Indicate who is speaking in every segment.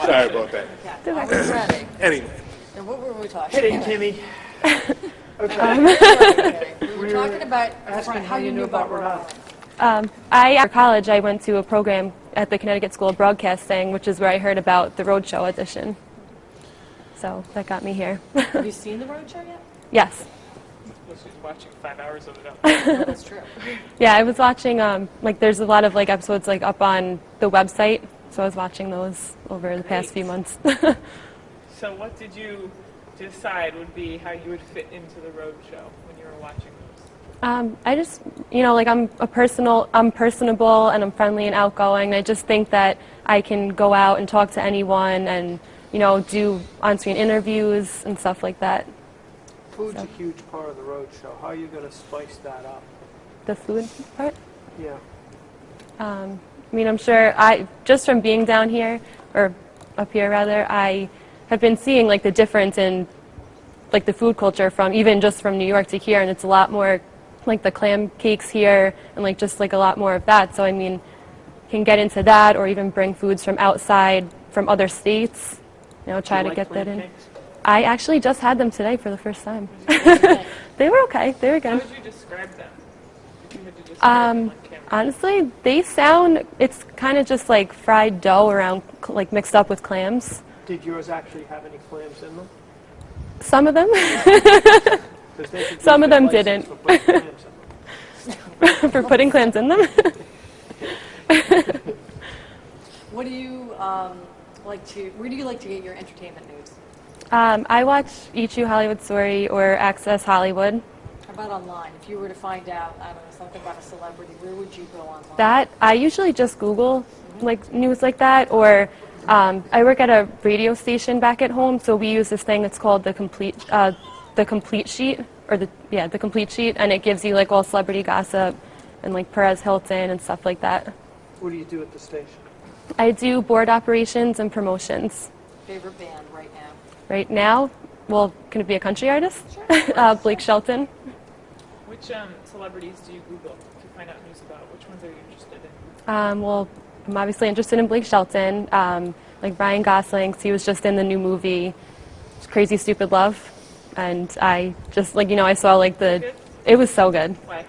Speaker 1: Sorry about that.
Speaker 2: I was ready.
Speaker 1: Anyway.
Speaker 2: And what were we talking
Speaker 3: Hit it,
Speaker 2: about?
Speaker 3: Timmy.
Speaker 2: We were talking about how you knew about Rhode Island.
Speaker 4: After college, I went to a program at the Connecticut School of Broadcasting, which is where I heard about the Roadshow audition. So that got me here.
Speaker 2: Have you seen the Roadshow yet?
Speaker 4: Yes.
Speaker 3: Well, she's watching 5 hours of it up.
Speaker 2: No, that's true.
Speaker 4: Yeah, I was watching, there's a lot of, episodes, up on the website, so I was watching those over the past few months.
Speaker 3: So what did you decide would be how you would fit into the Roadshow when you were watching those?
Speaker 4: I just, I'm personable and I'm friendly and outgoing. I just think that I can go out and talk to anyone and, do on-screen interviews and stuff like that.
Speaker 5: Food's a huge part of the roadshow. How are you going to spice that up?
Speaker 4: The food part?
Speaker 5: Yeah.
Speaker 4: I'm sure just from being down here, or up here rather, I have been seeing the difference in the food culture from New York to here, and it's a lot more the clam cakes here and just a lot more of that. So can get into that, or even bring foods from outside, from other states, try to get that in.
Speaker 5: Cakes?
Speaker 4: I actually just had them today for the first time. They were okay. They were
Speaker 3: How
Speaker 4: good.
Speaker 3: would you describe them? If you had to describe them on camera.
Speaker 4: Honestly, it's kind of just fried dough around, mixed up with clams.
Speaker 5: Did yours actually have any clams in them?
Speaker 4: Some of them.
Speaker 5: 'Cause they could
Speaker 4: Some
Speaker 5: use
Speaker 4: of
Speaker 5: their
Speaker 4: them
Speaker 5: license
Speaker 4: didn't.
Speaker 5: for putting clams in them.
Speaker 4: For putting clams in them.
Speaker 2: What do you where do you like to get your entertainment news?
Speaker 4: I watch E2 Hollywood Story or Access Hollywood.
Speaker 2: How about online? If you were to find out, I don't know, something about a celebrity, where would you go online?
Speaker 4: That I usually just Google news like that, or I work at a radio station back at home, so we use this thing that's called the complete sheet, or the complete sheet, and it gives you all celebrity gossip and Perez Hilton and stuff like that.
Speaker 5: What do you do at the station?
Speaker 4: I do board operations and promotions.
Speaker 2: Favorite band right now?
Speaker 4: Right now, well, can it be a country artist? Blake Shelton.
Speaker 3: Which celebrities do you Google to find out news about? Which ones are you interested in?
Speaker 4: Well, I'm obviously interested in Blake Shelton, Ryan Gosling, 'cause he was just in the new movie Crazy Stupid Love, and I just I saw it was so good.
Speaker 3: Why?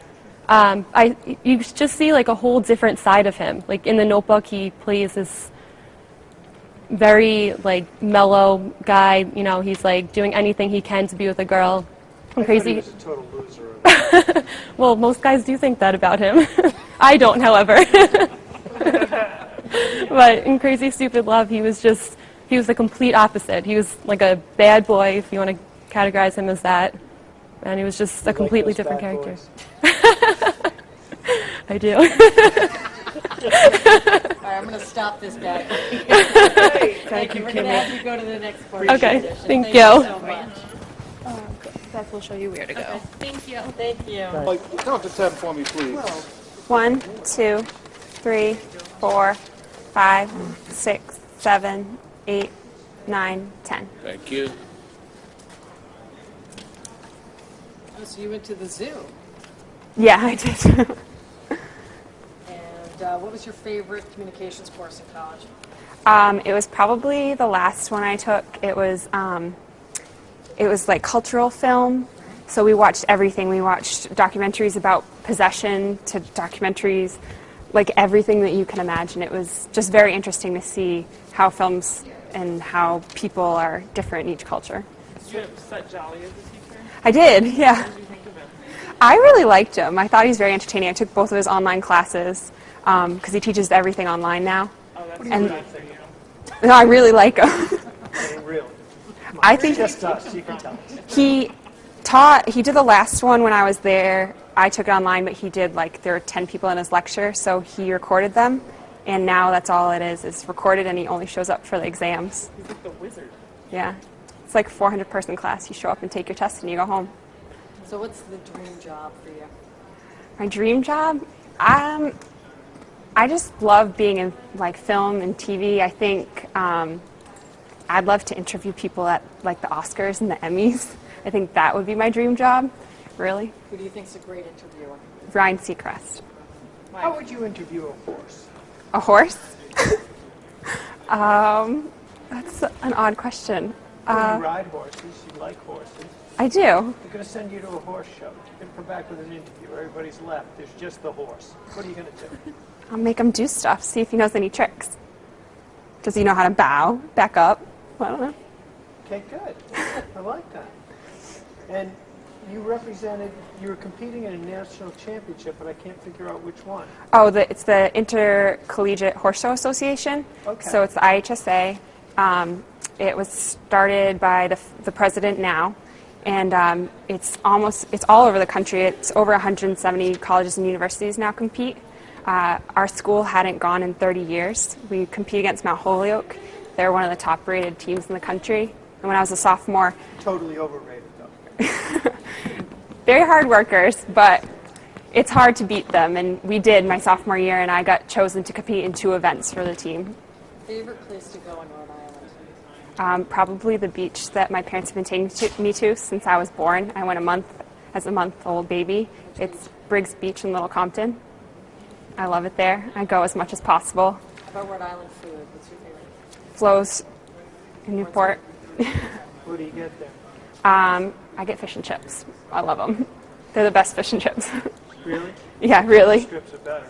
Speaker 4: You just see a whole different side of him. In The Notebook, he plays this very mellow guy. He's doing anything he can to be with a girl.
Speaker 5: I
Speaker 4: Crazy.
Speaker 5: thought he was a total loser.
Speaker 4: Well, most guys do think that about him. I don't, however. But in Crazy Stupid Love, he was the complete opposite. He was a bad boy, if you want to categorize him as that. And he was just a completely different character. I do.
Speaker 2: All right, I'm going to stop this guy. Thank you. We're going to have you go to the next part.
Speaker 4: Okay, thank you.
Speaker 2: So much.
Speaker 4: Beth will show you where to go.
Speaker 2: Okay.
Speaker 4: Thank you.
Speaker 2: Thank you.
Speaker 1: Count to 10 for me, please.
Speaker 6: 1, 2, 3, 4, 5, 6, 7, 8, 9, 10.
Speaker 1: Thank you.
Speaker 2: Oh, so you went to the zoo.
Speaker 6: Yeah, I did.
Speaker 2: And what was your favorite communications course in college?
Speaker 6: It was probably the last one I took. It was cultural film. So we watched everything. We watched documentaries about possession to documentaries, everything that you can imagine. It was just very interesting to see how films and how people are different in each culture.
Speaker 3: Did you have Sut Jolly as a teacher?
Speaker 6: I did, yeah.
Speaker 3: What did you think of him?
Speaker 6: I really liked him. I thought he was very entertaining. I took both of his online classes because he teaches everything online now.
Speaker 3: Oh, that's
Speaker 6: And-
Speaker 3: good for you.
Speaker 6: No, I really like him.
Speaker 5: I mean, really.
Speaker 6: I think
Speaker 5: Just us, you can tell us.
Speaker 6: he did the last one when I was there. I took it online, but he did there were 10 people in his lecture, so he recorded them. And now that's all it is recorded, and he only shows up for the exams.
Speaker 3: He's like the wizard.
Speaker 6: Yeah. It's like a 400-person class. You show up and take your test, and you go home.
Speaker 2: So what's the dream job for you?
Speaker 6: My dream job? I just love being in film and TV. I think I'd love to interview people at the Oscars and the Emmys. I think that would be my dream job, really.
Speaker 2: Who do you think's a great interviewer?
Speaker 6: Ryan Seacrest.
Speaker 5: How would you interview a horse?
Speaker 6: A horse? That's an odd question.
Speaker 5: You ride horses. You like horses.
Speaker 6: I do.
Speaker 5: They're going to send you to a horse show. You're going to come back with an interview. Everybody's left. There's just the horse. What are you going to do?
Speaker 6: I'll make him do stuff, see if he knows any tricks. Does he know how to bow, back up? I don't know.
Speaker 5: Okay, good. I like that. And you were competing in a national championship, but I can't figure out which one.
Speaker 6: Oh, it's the Intercollegiate Horse Show Association.
Speaker 5: Okay.
Speaker 6: So it's the IHSA. It was started by the president now, and it's all over the country. It's over 170 colleges and universities now compete. Our school hadn't gone in 30 years. We compete against Mount Holyoke. They're one of the top-rated teams in the country. And when I was a sophomore,
Speaker 5: Totally overrated, though.
Speaker 6: very hard workers, but it's hard to beat them. And we did my sophomore year, and I got chosen to compete in 2 events for the team.
Speaker 2: Favorite place to go in Rhode Island?
Speaker 6: Probably the beach that my parents have been taking me to since I was born. I went as a month-old baby. It's Briggs Beach in Little Compton. I love it there. I go as much as possible.
Speaker 2: How about Rhode Island food? What's your favorite?
Speaker 6: Flo's in Newport.
Speaker 5: What do you get there?
Speaker 6: I get fish and chips. I love them. They're the best fish and chips.
Speaker 5: Really?
Speaker 6: Yeah, really.
Speaker 5: Strips are better.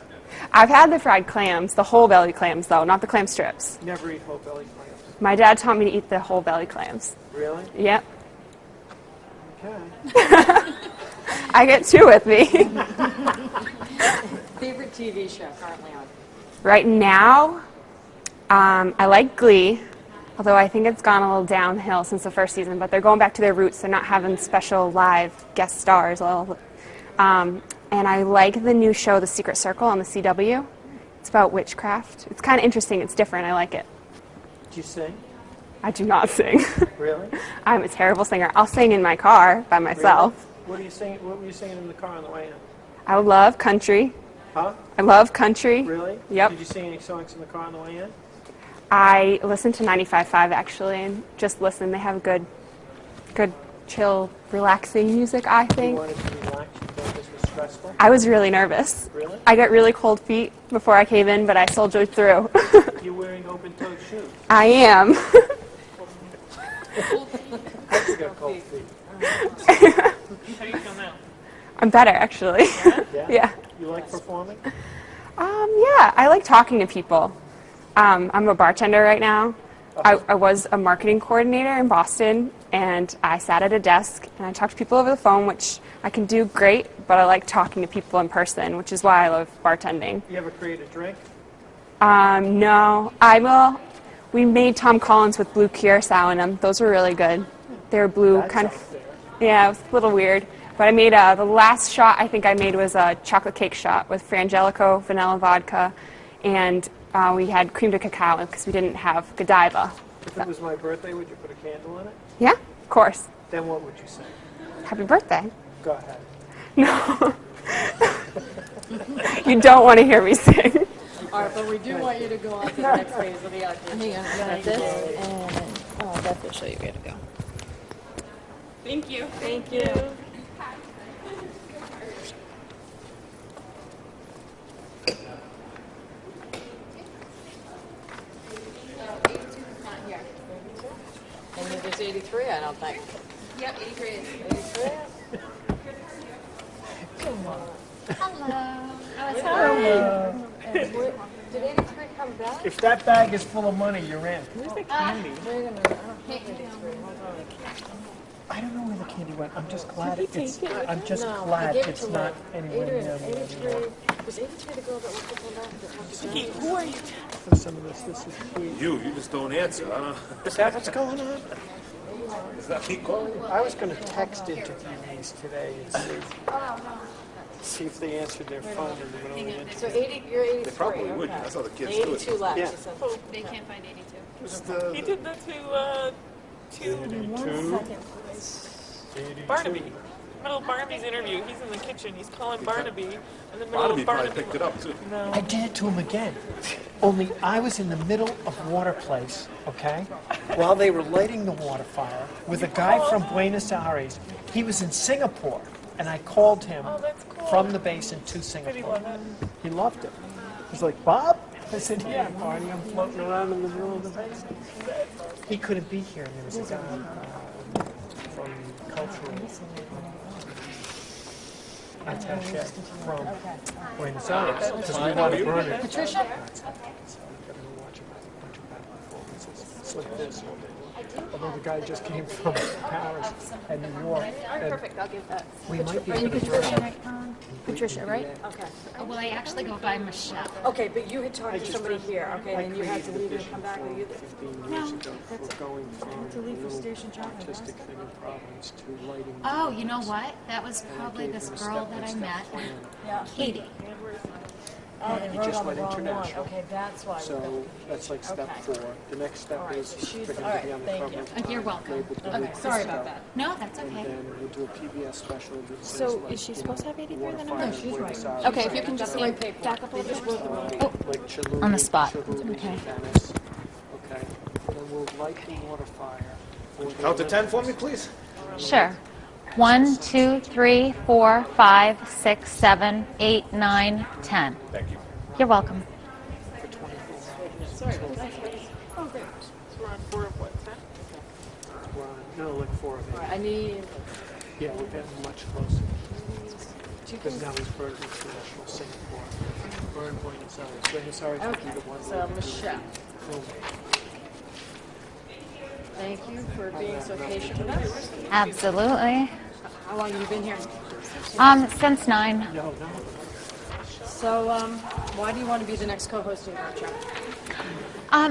Speaker 6: I've had the fried clams, the whole belly clams though, not the clam strips.
Speaker 5: Never eat whole belly clams.
Speaker 6: My dad taught me to eat the whole belly clams.
Speaker 5: Really?
Speaker 6: Yep.
Speaker 5: Okay.
Speaker 6: I get 2 with me.
Speaker 2: Favorite TV show currently on?
Speaker 6: Right now, I like Glee, although I think it's gone a little downhill since the first season, but they're going back to their roots. They're not having special live guest stars. And I like the new show, The Secret Circle, on the CW. It's about witchcraft. It's kind of interesting. It's different. I like it.
Speaker 5: Do you sing?
Speaker 6: I do not sing.
Speaker 5: Really?
Speaker 6: I'm a terrible singer. I'll sing in my car by myself.
Speaker 5: Really? What are you singing? What were you singing in the car on the way in?
Speaker 6: I love country.
Speaker 5: Huh?
Speaker 6: I love country.
Speaker 5: Really?
Speaker 6: Yep.
Speaker 5: Did you sing any songs in the car on the way in?
Speaker 6: I listen to 95.5 actually, and just listen. They have good, chill, relaxing music, I
Speaker 5: You
Speaker 6: think.
Speaker 5: wanted to relax. You thought this was stressful?
Speaker 6: I was really nervous.
Speaker 5: Really?
Speaker 6: I got really cold feet before I came in, but I soldiered through.
Speaker 5: You're wearing open-toed shoes.
Speaker 6: I am.
Speaker 5: You got cold feet.
Speaker 3: How do you feel now?
Speaker 6: I'm better, actually.
Speaker 5: Yeah?
Speaker 6: Yeah.
Speaker 5: You like performing?
Speaker 6: Yeah, I like talking to people. I'm a bartender right now. I was a marketing coordinator in Boston, and I sat at a desk, and I talked to people over the phone, which I can do great, but I like talking to people in person, which is why I love bartending.
Speaker 5: You ever create a drink?
Speaker 6: No. We made Tom Collins with blue curacao in them. Those were really good. They were blue,
Speaker 5: That's
Speaker 6: kind
Speaker 5: out
Speaker 6: of.
Speaker 5: there.
Speaker 6: Yeah, it was a little weird. But I made the last shot I think I made was a chocolate cake shot with frangelico, vanilla vodka, and we had cream de cacao because we didn't have Godiva.
Speaker 5: If it was my birthday, would you put a candle in it?
Speaker 6: Yeah, of course.
Speaker 5: Then what would you say?
Speaker 6: Happy birthday.
Speaker 5: Go ahead.
Speaker 6: No. You don't want to hear me sing.
Speaker 2: All right, but we do want you to go on to the next phase of the activity.
Speaker 7: Hang on, I got this, and Beth will show you where to go.
Speaker 6: Thank you.
Speaker 2: Thank you. And there's 83, I don't think.
Speaker 7: Yep, 83 is.
Speaker 2: 83?
Speaker 7: Hello.
Speaker 2: Did 83 come back?
Speaker 5: If that bag is full of money, you're in.
Speaker 3: Where's the candy?
Speaker 2: Wait a minute, I don't have 83. Hold on.
Speaker 5: I don't know where the candy went. I'm just glad it's. I'm just
Speaker 2: No, I
Speaker 5: glad
Speaker 2: gave it
Speaker 5: it's
Speaker 2: to
Speaker 5: not
Speaker 2: Lynn.
Speaker 5: anywhere near me
Speaker 2: 83,
Speaker 5: anymore.
Speaker 2: was 83 the girl that was looking back that talked to
Speaker 3: Hey, who are you?
Speaker 5: For some of this is sweet.
Speaker 1: You just don't answer. I don't.
Speaker 5: Is that what's going on?
Speaker 1: Does that keep calling?
Speaker 5: I was going to text interviewees today and see if they answered their phone and they would only answer.
Speaker 2: So 80, you're 83.
Speaker 1: They probably
Speaker 2: okay.
Speaker 1: would. That's how the kids do
Speaker 2: 82
Speaker 1: it.
Speaker 2: left.
Speaker 5: Yeah.
Speaker 2: she said.
Speaker 7: They can't find 82.
Speaker 1: It's the-
Speaker 3: He did that to Barnaby. Middle of Barnaby's interview. He's in the kitchen. He's calling Barnaby. In the middle
Speaker 1: Barnaby
Speaker 3: of
Speaker 1: probably
Speaker 3: Barnaby.
Speaker 1: picked it up too.
Speaker 5: I did it to him again. Only I was in the middle of water place, okay? While they were lighting the water fire with a guy from Buenos Aires. He was in Singapore, and I called him
Speaker 3: Oh, that's cool.
Speaker 5: from the basin to
Speaker 3: Did he
Speaker 5: Singapore.
Speaker 3: love it?
Speaker 5: He loved it. He's like, Bob, I said, yeah, Barney, I'm floating around in the middle of the basement. He couldn't be here, and there was a guy from cultural attaché from Buenos Aires, because we want to burn it.
Speaker 2: Patricia?
Speaker 5: It's like this. Although the guy just came from Paris and New York. And
Speaker 7: Perfect, I'll give that.
Speaker 5: we might be able to burn it.
Speaker 7: Patricia, right?
Speaker 2: Okay.
Speaker 8: Well, I actually go by Michelle.
Speaker 2: Okay, but you had talked to somebody here, okay, and then you had to leave and come back. Or you,
Speaker 5: 15 years ago for going from a little artistic thing in Providence to lighting.
Speaker 8: Oh, you know what? That was probably this girl that I met,
Speaker 2: yeah.
Speaker 8: Katie.
Speaker 2: Oh, they
Speaker 5: He
Speaker 2: wrote
Speaker 5: just
Speaker 2: on the
Speaker 5: went
Speaker 2: wrong one.
Speaker 5: international.
Speaker 2: Okay, that's why.
Speaker 5: So that's like step
Speaker 2: Okay.
Speaker 5: 4. The next step
Speaker 2: All right,
Speaker 5: is
Speaker 2: so
Speaker 5: for
Speaker 2: she's-
Speaker 5: him to
Speaker 2: all right,
Speaker 5: be on the
Speaker 2: thank
Speaker 5: cover
Speaker 2: you.
Speaker 5: of
Speaker 8: You're
Speaker 5: Time,
Speaker 8: welcome.
Speaker 5: labeled
Speaker 2: Okay,
Speaker 5: Delete
Speaker 2: sorry
Speaker 5: This
Speaker 2: about
Speaker 5: Stuff.
Speaker 2: that.
Speaker 8: No, that's
Speaker 5: And
Speaker 8: okay.
Speaker 5: then we'll do a PBS special that says,
Speaker 7: So
Speaker 5: like,
Speaker 7: is she
Speaker 5: you
Speaker 7: supposed to
Speaker 5: know,
Speaker 7: have 83 the
Speaker 5: water
Speaker 7: number?
Speaker 5: fire,
Speaker 2: No, she's
Speaker 5: Buenos
Speaker 2: right.
Speaker 5: Aires,
Speaker 7: Okay, if you can just
Speaker 2: Got the right paper.
Speaker 7: back up a little bit.
Speaker 5: like Chihuly,
Speaker 8: On the spot.
Speaker 5: Chihuly,
Speaker 8: Okay.
Speaker 5: Venice. Okay. And then we'll light the water fire. for the
Speaker 1: Count to 10 for me,
Speaker 5: Olympics.
Speaker 1: please.
Speaker 8: Sure. 1, 2, 3, 4, 5, 6, 7, 8, 9, 10.
Speaker 1: Thank you.
Speaker 8: You're welcome.
Speaker 5: For 24 hours.
Speaker 3: Sorry, oh, great. So we're on 4 of what, 10?
Speaker 5: We're on, no, like 4 of
Speaker 2: All
Speaker 5: 8.
Speaker 2: right, I need.
Speaker 5: Yeah, we're getting much closer. Because now he's burned international Singapore. Burned Buenos Aires. Buenos Aires would be the one
Speaker 2: So,
Speaker 5: where we do
Speaker 2: Michelle.
Speaker 5: the filming.
Speaker 2: Thank you for being so patient with us.
Speaker 8: Absolutely.
Speaker 2: How long have you been here?
Speaker 8: Since 9.
Speaker 5: No, no.
Speaker 2: So, why do you want to be the next co-hosting show?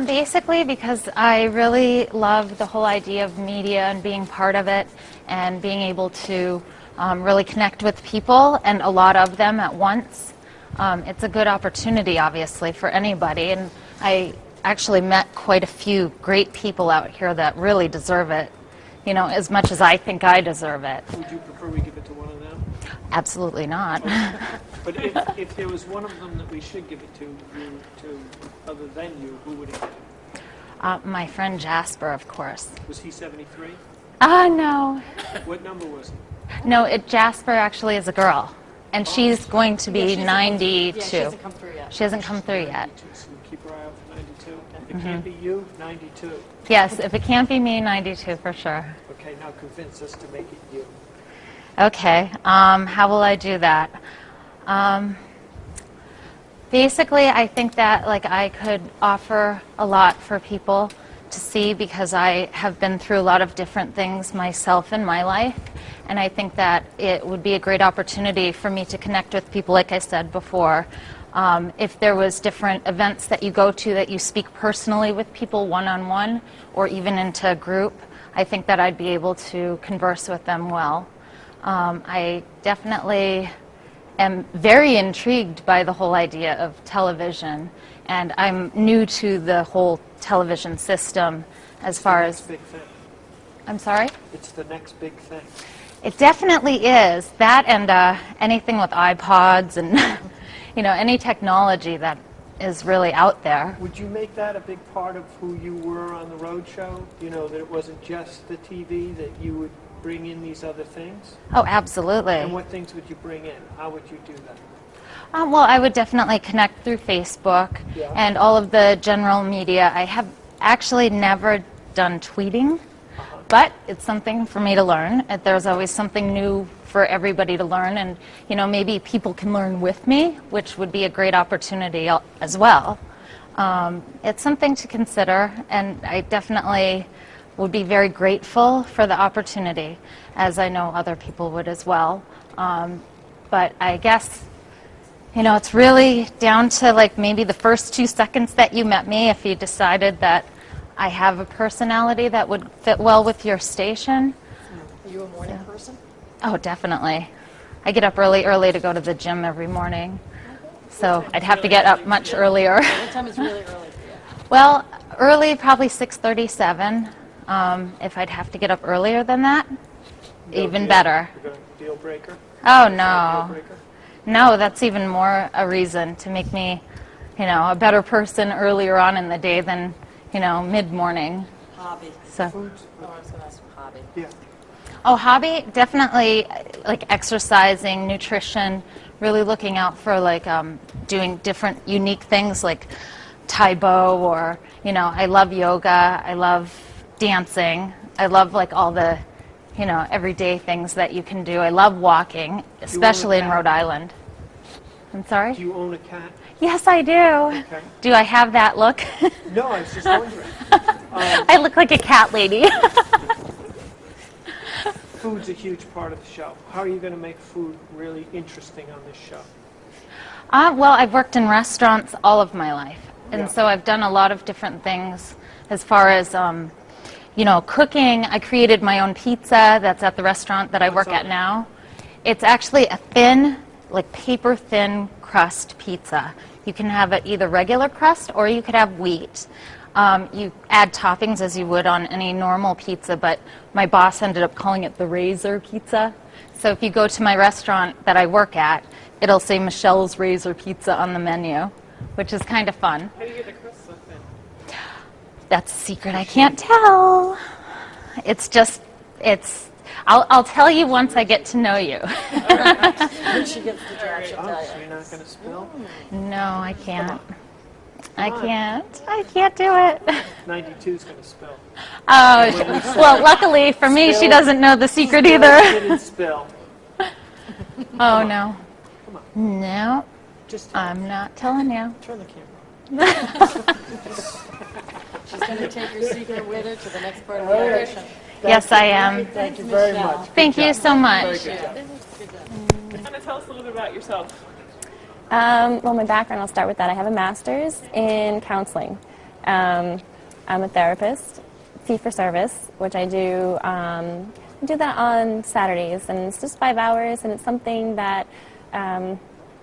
Speaker 8: Basically because I really love the whole idea of media and being part of it and being able to really connect with people and a lot of them at once. It's a good opportunity, obviously, for anybody. And I actually met quite a few great people out here that really deserve it, you know, as much as I think I deserve it.
Speaker 5: Would you prefer we give it to one of them?
Speaker 8: Absolutely not.
Speaker 5: But if there was one of them that we should give it to, you, to other than you, who would it be?
Speaker 8: My friend Jasper, of course.
Speaker 5: Was he 73?
Speaker 8: No.
Speaker 5: What number was he?
Speaker 8: No, Jasper actually is a girl. And she's going to be 92.
Speaker 2: Yeah, she hasn't come through yet.
Speaker 8: She hasn't come through yet.
Speaker 5: 92, so we keep our eye out for 92. If it can't be you, 92.
Speaker 8: Yes, if it can't be me, 92 for sure.
Speaker 5: Okay, now convince us to make it you.
Speaker 8: Okay, how will I do that? Basically, I think that like I could offer a lot for people to see because I have been through a lot of different things myself in my life, and I think that it would be a great opportunity for me to connect with people, like I said before. If there was different events that you go to that you speak personally with people one-on-one or even into a group, I think that I'd be able to converse with them well. I definitely am very intrigued by the whole idea of television, and I'm new to the whole television system as far as...
Speaker 5: Big thing.
Speaker 8: I'm sorry?
Speaker 5: It's the next big thing.
Speaker 8: It definitely is. That and anything with iPods and you know, any technology that is really out there.
Speaker 5: Would you make that a big part of who you were on the road show? You know, that it wasn't just the TV, that you would bring in these other things?
Speaker 8: Oh, absolutely.
Speaker 5: And what things would you bring in? How would you do that?
Speaker 8: Well, I would definitely connect through Facebook
Speaker 5: Yeah.
Speaker 8: and all of the general media. I have actually never done tweeting, but it's something for me to learn. There's always something new for everybody to learn, and you know, maybe people can learn with me, which would be a great opportunity as well. It's something to consider, and I definitely would be very grateful for the opportunity, as I know other people would as well. But I guess, you know, it's really down to like maybe the first 2 seconds that you met me, if you decided that I have a personality that would fit well with your station.
Speaker 2: Are you a morning person?
Speaker 8: Oh, definitely. I get up early to go to the gym every morning. So I'd have to get up much earlier.
Speaker 2: What time is really early for you?
Speaker 8: Well, early, probably 6:37. If I'd have to get up earlier than that, even better.
Speaker 5: Deal breaker?
Speaker 8: Oh,
Speaker 5: Deal
Speaker 8: no.
Speaker 5: breaker?
Speaker 8: No, that's even more a reason to make me, you know, a better person earlier on in the day than, you know, mid-morning.
Speaker 2: Hobby.
Speaker 8: So.
Speaker 2: Oh, I was going to ask hobby.
Speaker 5: Yeah.
Speaker 8: Oh, hobby? Definitely like exercising, nutrition, really looking out for like doing different unique things like Taibo, or, I love yoga, I love dancing, I love like all the, everyday things that you can do. I love walking, especially in Rhode Island. I'm sorry?
Speaker 5: Do you own a cat?
Speaker 8: Yes, I do.
Speaker 5: Okay.
Speaker 8: Do I have that look?
Speaker 5: No, I was just wondering.
Speaker 8: I look like a cat lady.
Speaker 5: Food's a huge part of the show. How are you going to make food really interesting on this show?
Speaker 8: Well, I've worked in restaurants all of my life, and
Speaker 5: Yeah.
Speaker 8: so I've done a lot of different things as far as, cooking. I created my own pizza that's at the restaurant that I work at now. It's actually a thin, like paper-thin crust pizza. You can have it either regular crust or you could have wheat. You add toppings as you would on any normal pizza, but my boss ended up calling it the Razor Pizza. So if you go to my restaurant that I work at, it'll say Michelle's Razor Pizza on the menu, which is kind of fun.
Speaker 3: How do you get the crust so thin?
Speaker 8: That's a secret I can't tell. It's just, I'll tell you once I get to know you.
Speaker 2: When she gets the job, she'll
Speaker 5: Oh,
Speaker 2: tell
Speaker 5: so
Speaker 2: you.
Speaker 5: you're not going to spill?
Speaker 8: No, I can't. I
Speaker 5: on.
Speaker 8: can't. I can't do it.
Speaker 5: 92's going to spill.
Speaker 8: Oh, well, luckily for me, she doesn't know the secret
Speaker 5: Spill,
Speaker 8: either.
Speaker 5: didn't spill.
Speaker 8: Oh, no.
Speaker 5: Come on.
Speaker 8: No,
Speaker 5: Just tell
Speaker 8: I'm not telling you.
Speaker 5: Turn the camera.
Speaker 2: She's going to take her secret with her to the next part of the audition.
Speaker 8: Yes, I am.
Speaker 5: Thank you very much.
Speaker 8: Thank you so much.
Speaker 3: Kind of tell us a little bit about yourself.
Speaker 4: Well, my background, I'll start with that. I have a master's in counseling. I'm a therapist, fee-for-service, which I do that on Saturdays, and it's just 5 hours, and it's something that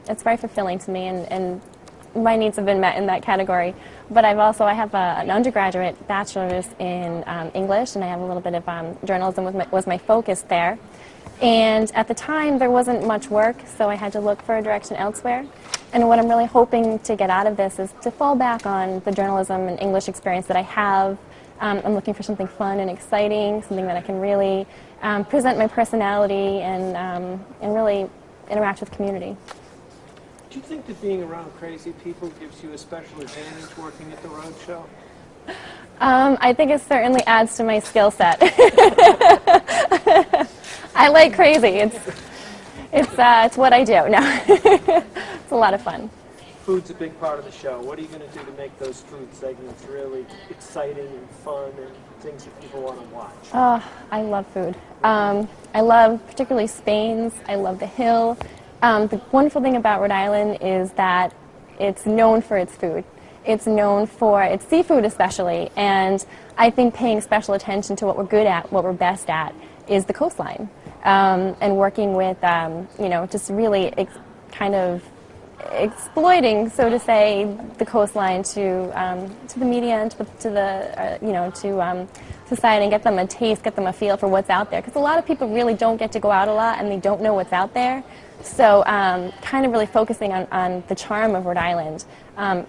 Speaker 4: it's very fulfilling to me, and my needs have been met in that category. But I have an undergraduate bachelor's in English, and I have a little bit of journalism was my focus there. And at the time, there wasn't much work, so I had to look for a direction elsewhere. And what I'm really hoping to get out of this is to fall back on the journalism and English experience that I have. I'm looking for something fun and exciting, something that I can really present my personality and really interact with the community.
Speaker 5: Do you think that being around crazy people gives you a special advantage working at the road show?
Speaker 4: I think it certainly adds to my skill set. I like crazy. It's what I do. No, it's a lot of fun.
Speaker 5: Food's a big part of the show. What are you going to do to make those food segments really exciting and fun and things that people want to watch?
Speaker 4: Oh, I love food. I love particularly Spain's. I love the Hill. The wonderful thing about Rhode Island is that it's known for its food. It's known for its seafood especially, and I think paying special attention to what we're good at, what we're best at, is the coastline. And working with, just really kind of exploiting, so to say, the coastline to the media and to society, and get them a taste, get them a feel for what's out there. Because a lot of people really don't get to go out a lot, and they don't know what's out there. So kind of really focusing on the charm of Rhode Island.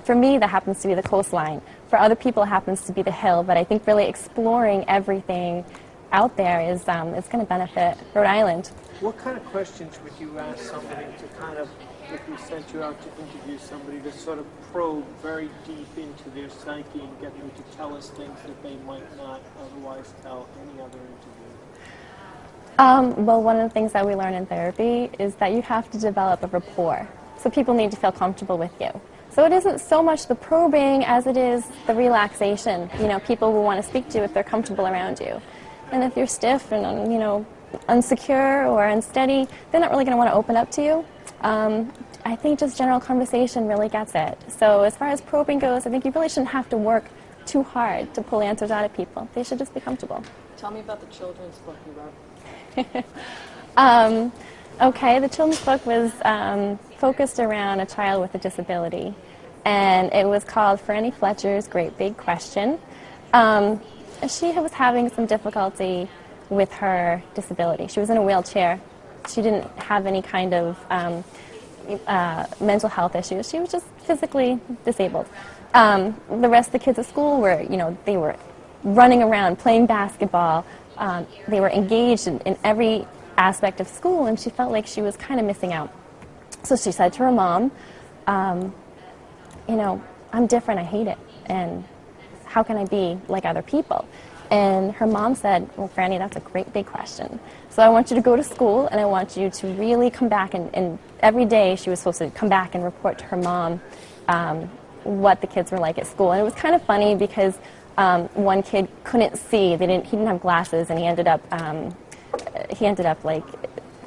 Speaker 4: For me, that happens to be the coastline. For other people, it happens to be the Hill. But I think really exploring everything out there is going to benefit Rhode Island.
Speaker 5: What kind of questions would you ask somebody to kind of, if we sent you out to interview somebody, to sort of probe very deep into their psyche and get them to tell us things that they might not otherwise tell any other interviewer?
Speaker 4: Well, one of the things that we learn in therapy is that you have to develop a rapport. So people need to feel comfortable with you. So it isn't so much the probing as it is the relaxation. People will want to speak to you if they're comfortable around you. And if you're stiff and, unsecure or unsteady, they're not really going to want to open up to you. I think just general conversation really gets it. So as far as probing goes, I think you really shouldn't have to work too hard to pull answers out of people. They should just be comfortable.
Speaker 2: Tell me about the children's book you wrote.
Speaker 4: Okay, the children's book was focused around a child with a disability, and it was called Franny Fletcher's Great Big Question. She was having some difficulty with her disability. She was in a wheelchair. She didn't have any kind of mental health issues. She was just physically disabled. The rest of the kids at school were, they were running around, playing basketball. They were engaged in every aspect of school, and she felt like she was kind of missing out. So she said to her mom,
Speaker 9: I'm different, I hate it, and how can I be like other people? And her mom said, well, Franny, that's a great big question. So I want you to go to school, and I want you to really come back, and every day she was supposed to come back and report to her mom what the kids were like at school. And it was kind of funny because one kid couldn't see, he didn't have glasses, and he ended up like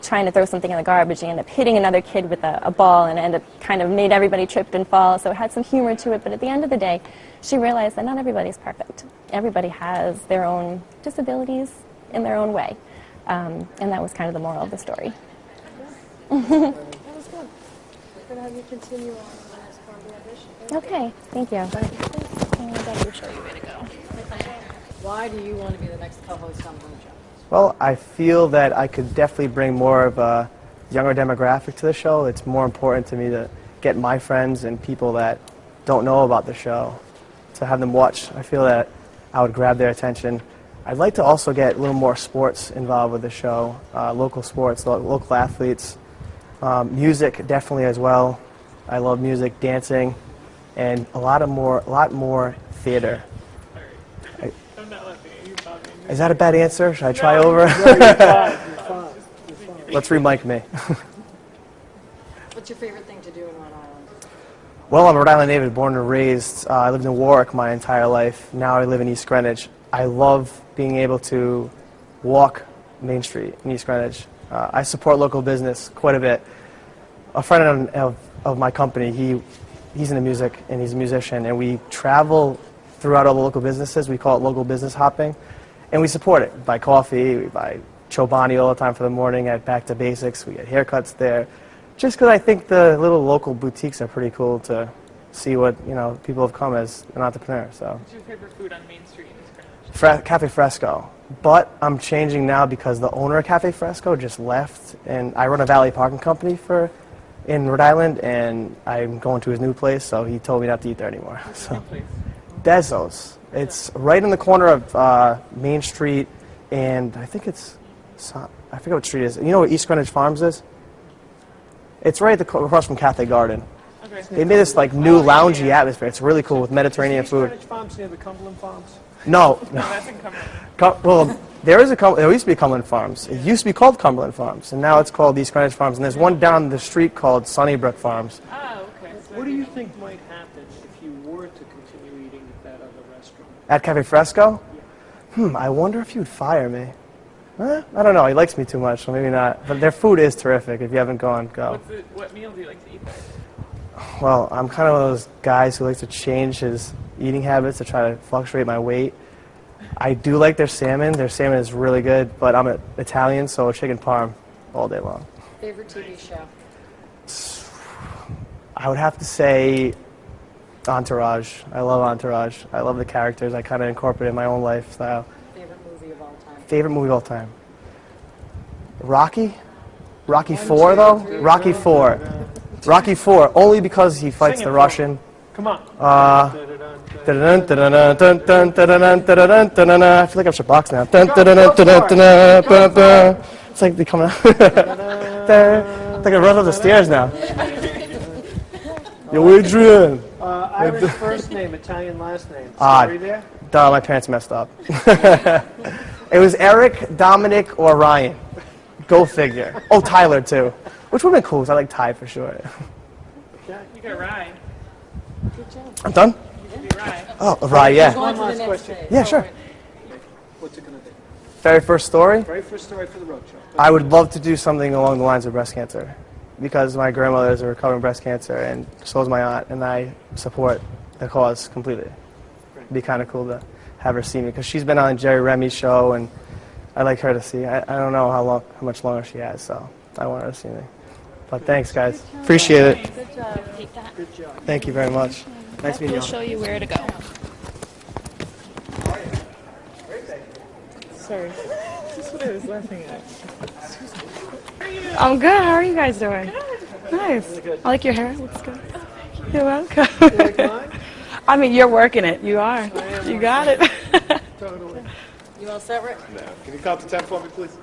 Speaker 9: trying to throw something in the garbage. He ended up hitting another kid with a ball, and ended up kind of made everybody trip and fall. So it had some humor to it, but at the end of the day, she realized that not everybody's perfect. Everybody has their own disabilities in their own way. And that was kind of the moral of the story.
Speaker 2: That was good. We're going to have you continue on the next part of the audition.
Speaker 9: Okay, thank you.
Speaker 7: That will show you where to go.
Speaker 2: Why do you want to be the next co-host on Road Show?
Speaker 10: Well, I feel that I could definitely bring more of a younger demographic to the show. It's more important to me to get my friends and people that don't know about the show to have them watch. I feel that I would grab their attention. I'd like to also get a little more sports involved with the show, local sports, local athletes, music definitely as well. I love music, dancing, and a lot more theater.
Speaker 3: I'm not laughing at you, Bobby.
Speaker 10: Is that a bad answer? Should I try over? Let's re-mic me.
Speaker 2: What's your favorite thing to do in Rhode Island?
Speaker 10: Well, I'm a Rhode Island native, born and raised. I lived in Warwick my entire life. Now I live in East Greenwich. I love being able to walk Main Street in East Greenwich. I support local business quite a bit. A friend of my company, he's into music and he's a musician, and we travel throughout all the local businesses. We call it local business hopping, and we support it. We buy coffee, we buy Chobani all the time for the morning at Back to Basics. We get haircuts there, just because I think the little local boutiques are pretty cool to see what people have come as an entrepreneur. So.
Speaker 3: What's your favorite food on Main Street in East Greenwich?
Speaker 10: Cafe Fresco. But I'm changing now because the owner of Cafe Fresco just left, and I run a valet parking company in Rhode Island, and I'm going to his new place, so he told me not to eat there anymore. So, Dezzo's. It's right in the corner of Main Street, and I think I forget what street it is. You know what East Greenwich Farms is? It's right across from Cathay Garden.
Speaker 3: Okay.
Speaker 10: They made this new loungy atmosphere. It's really cool with Mediterranean food.
Speaker 5: Is East Greenwich Farms near the Cumberland Farms?
Speaker 10: No.
Speaker 3: No, that's in Cumberland.
Speaker 10: Well, there used to be Cumberland Farms. It used to be called Cumberland Farms, and now it's called East Greenwich Farms. And there's one down the street called Sunnybrook Farms.
Speaker 3: Oh, okay.
Speaker 5: What do you think might happen if you were to continue eating at that other restaurant?
Speaker 10: At Cafe Fresco? I wonder if he would fire me. I don't know. He likes me too much, so maybe not. But their food is terrific. If you haven't gone, go.
Speaker 3: What meal do you like to eat there?
Speaker 10: Well, I'm kind of one of those guys who likes to change his eating habits to try to fluctuate my weight. I do like their salmon. Their salmon is really good, but I'm Italian, so chicken parm all day long.
Speaker 2: Favorite TV show?
Speaker 10: I would have to say Entourage. I love Entourage. I love the characters. I kind of incorporate it in my own lifestyle.
Speaker 2: Favorite movie of all time?
Speaker 10: Favorite movie of all time? Rocky? Rocky 4, though? Rocky 4. Rocky 4, only because he fights the Russian.
Speaker 5: Come on.
Speaker 10: I feel like I should box now. It's like they coming out. It's like I run up the stairs now. Yo, Adrian.
Speaker 5: Irish first name, Italian last name. Story there?
Speaker 10: Duh, my parents messed up. It was Eric, Dominic, or Ryan. Go figure. Oh, Tyler, too. Which would have been cool, because I like Ty for sure.
Speaker 3: You got Rye.
Speaker 2: Good job.
Speaker 10: I'm done?
Speaker 3: You can be Rye.
Speaker 10: Oh, Ryan, yeah.
Speaker 2: Going to the
Speaker 5: last
Speaker 2: next
Speaker 5: question.
Speaker 2: stage.
Speaker 10: Yeah, sure.
Speaker 5: What's it going to be?
Speaker 10: Very first story?
Speaker 5: Very first story for the road show.
Speaker 10: I would love to do something along the lines of breast cancer, because my grandmother is a recovering breast cancer, and so is my aunt, and I support the cause completely. It'd be kind of cool to have her see me, because she's been on Jerry Remy's show, and I'd like her to see. I don't know how much longer she has, so I want her to see me. But thanks, guys. Appreciate it.
Speaker 7: Good job. Take that.
Speaker 5: Good job.
Speaker 10: Thank you very much. Nice meeting you
Speaker 7: We'll
Speaker 10: all.
Speaker 7: show you where to go.
Speaker 3: Sorry. This is what I was laughing at.
Speaker 11: I'm good. How are you guys doing? Nice. I like your hair. Looks good. You're welcome.
Speaker 5: You like mine?
Speaker 11: I mean, you're working it. You are. You got it.
Speaker 5: Totally.
Speaker 2: You all set, Rick?
Speaker 1: No. Can you count to 10 for me, please?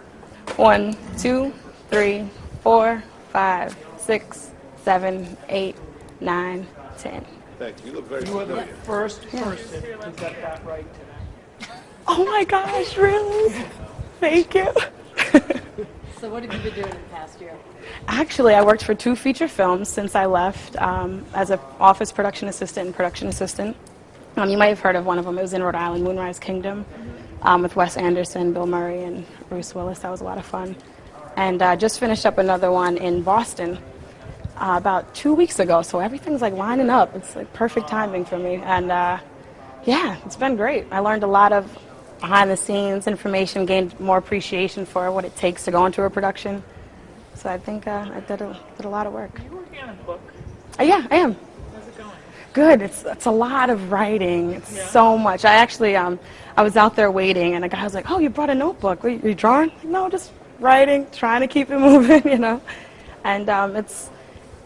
Speaker 11: 1, 2, 3, 4, 5, 6, 7, 8, 9, 10.
Speaker 1: Thank you. You look very
Speaker 5: You were the
Speaker 1: familiar.
Speaker 5: first person to get that right today.
Speaker 11: Oh my gosh, really? Thank you.
Speaker 2: So what have you been doing in the past year?
Speaker 11: Actually, I worked for 2 feature films since I left as an office production assistant and production assistant. You might have heard of one of them. It was in Rhode Island, Moonrise Kingdom, with Wes Anderson, Bill Murray, and Bruce Willis. That was a lot of fun. And just finished up another one in Boston about 2 weeks ago. So everything's like lining up. It's like perfect timing for me. And yeah, it's been great. I learned a lot of behind the scenes information, gained more appreciation for what it takes to go into a production. So I think I did a lot of work.
Speaker 3: Are you working on a book?
Speaker 11: Yeah, I am.
Speaker 3: How's it going?
Speaker 11: Good. It's a lot of writing. It's so much. I actually I was out there waiting, and a guy was like, "Oh, you brought a notebook? Are you drawing?" No, just writing, trying to keep it moving, you know. And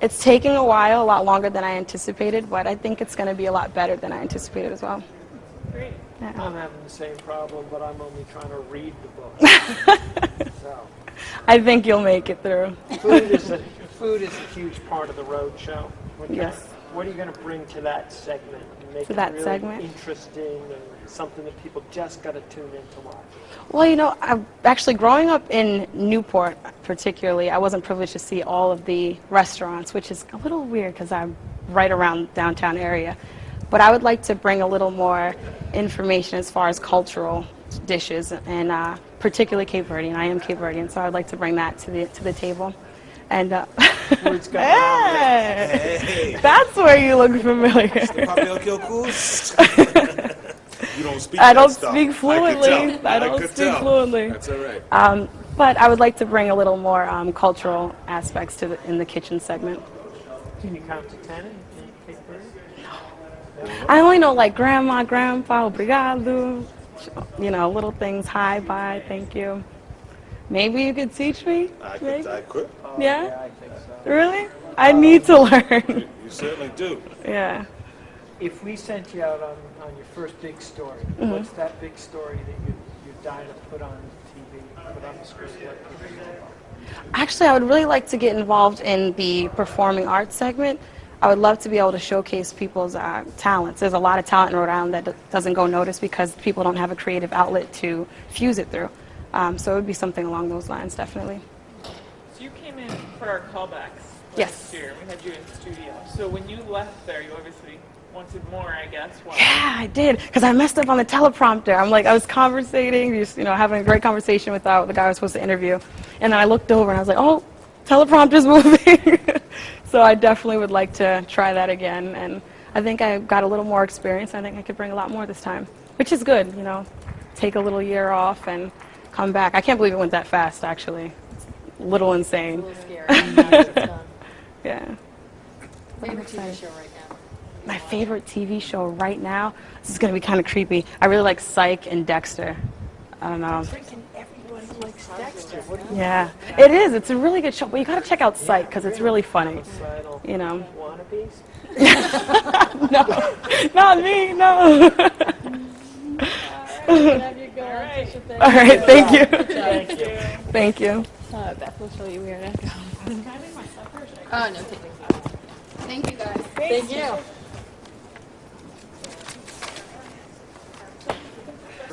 Speaker 11: it's taking a while, a lot longer than I anticipated, but I think it's going to be a lot better than I anticipated as well.
Speaker 3: Great.
Speaker 11: Yeah.
Speaker 5: I'm having the same problem, but I'm only trying to read the book. So,
Speaker 11: I think you'll make it through.
Speaker 5: food is a huge part of the road show.
Speaker 11: Yes.
Speaker 5: What are you going to bring to that segment? And make
Speaker 11: To that
Speaker 5: it really
Speaker 11: segment?
Speaker 5: interesting and something that people just got to tune in to watch.
Speaker 11: Well, you know, actually growing up in Newport particularly, I wasn't privileged to see all of the restaurants, which is a little weird because I'm right around downtown area. But I would like to bring a little more information as far as cultural dishes, and particularly Cape Verdean. I am Cape Verdean, so I would like to bring that to the table. And
Speaker 5: Words got
Speaker 11: hey, that's where you look familiar.
Speaker 1: You don't speak
Speaker 11: I
Speaker 1: that
Speaker 11: don't
Speaker 1: stuff.
Speaker 11: speak fluently. I don't
Speaker 1: could
Speaker 11: speak
Speaker 1: tell.
Speaker 11: fluently.
Speaker 1: That's all right.
Speaker 11: But I would like to bring a little more cultural aspects to in the kitchen segment.
Speaker 5: Can you count to 10 in Cape Verde?
Speaker 11: I only know like grandma, grandpa, obrigado, you know, little things. Hi, bye, thank you. Maybe you could teach me?
Speaker 1: I
Speaker 11: Maybe?
Speaker 1: could.
Speaker 11: Yeah?
Speaker 5: I think so.
Speaker 11: Really? I need to learn.
Speaker 1: You certainly do.
Speaker 11: Yeah.
Speaker 5: If we sent you out on your first big story, what's that big story that you're dying to put on TV, put on the screen, let people know about?
Speaker 11: Actually, I would really like to get involved in the performing arts segment. I would love to be able to showcase people's talents. There's a lot of talent in Rhode Island that doesn't go noticed because people don't have a creative outlet to fuse it through. So it would be something along those lines, definitely.
Speaker 3: So you came in for our callbacks
Speaker 11: Yes.
Speaker 3: last year. We had you in studio. So when you left there, you obviously wanted more, I guess. Why?
Speaker 11: Yeah, I did, because I messed up on the teleprompter. I was conversating, just, having a great conversation with the guy I was supposed to interview, and then I looked over and I was like, oh, teleprompter's moving. So I definitely would like to try that again, and I think I got a little more experience. I think I could bring a lot more this time, which is good, take a little year off and come back. I can't believe it went that fast, actually. It's a little insane.
Speaker 2: A little scary. It's done.
Speaker 11: Yeah.
Speaker 2: Favorite TV show right now?
Speaker 11: My favorite TV show right now, this is going to be kind of creepy. I really like Psych and Dexter. I don't know.
Speaker 5: Freaking everyone likes Dexter. What do you
Speaker 11: Yeah, it is. It's a really good show. But you got to check out Psych because it's really funny.
Speaker 5: Wannabes?
Speaker 11: No, not me, no.
Speaker 2: Have you go on, Tisha, thank
Speaker 11: All right, thank you.
Speaker 5: Thank you.
Speaker 11: Thank you.
Speaker 7: Beth will show you where to go.
Speaker 2: Oh, no, take it. Thank you, guys. Thank you.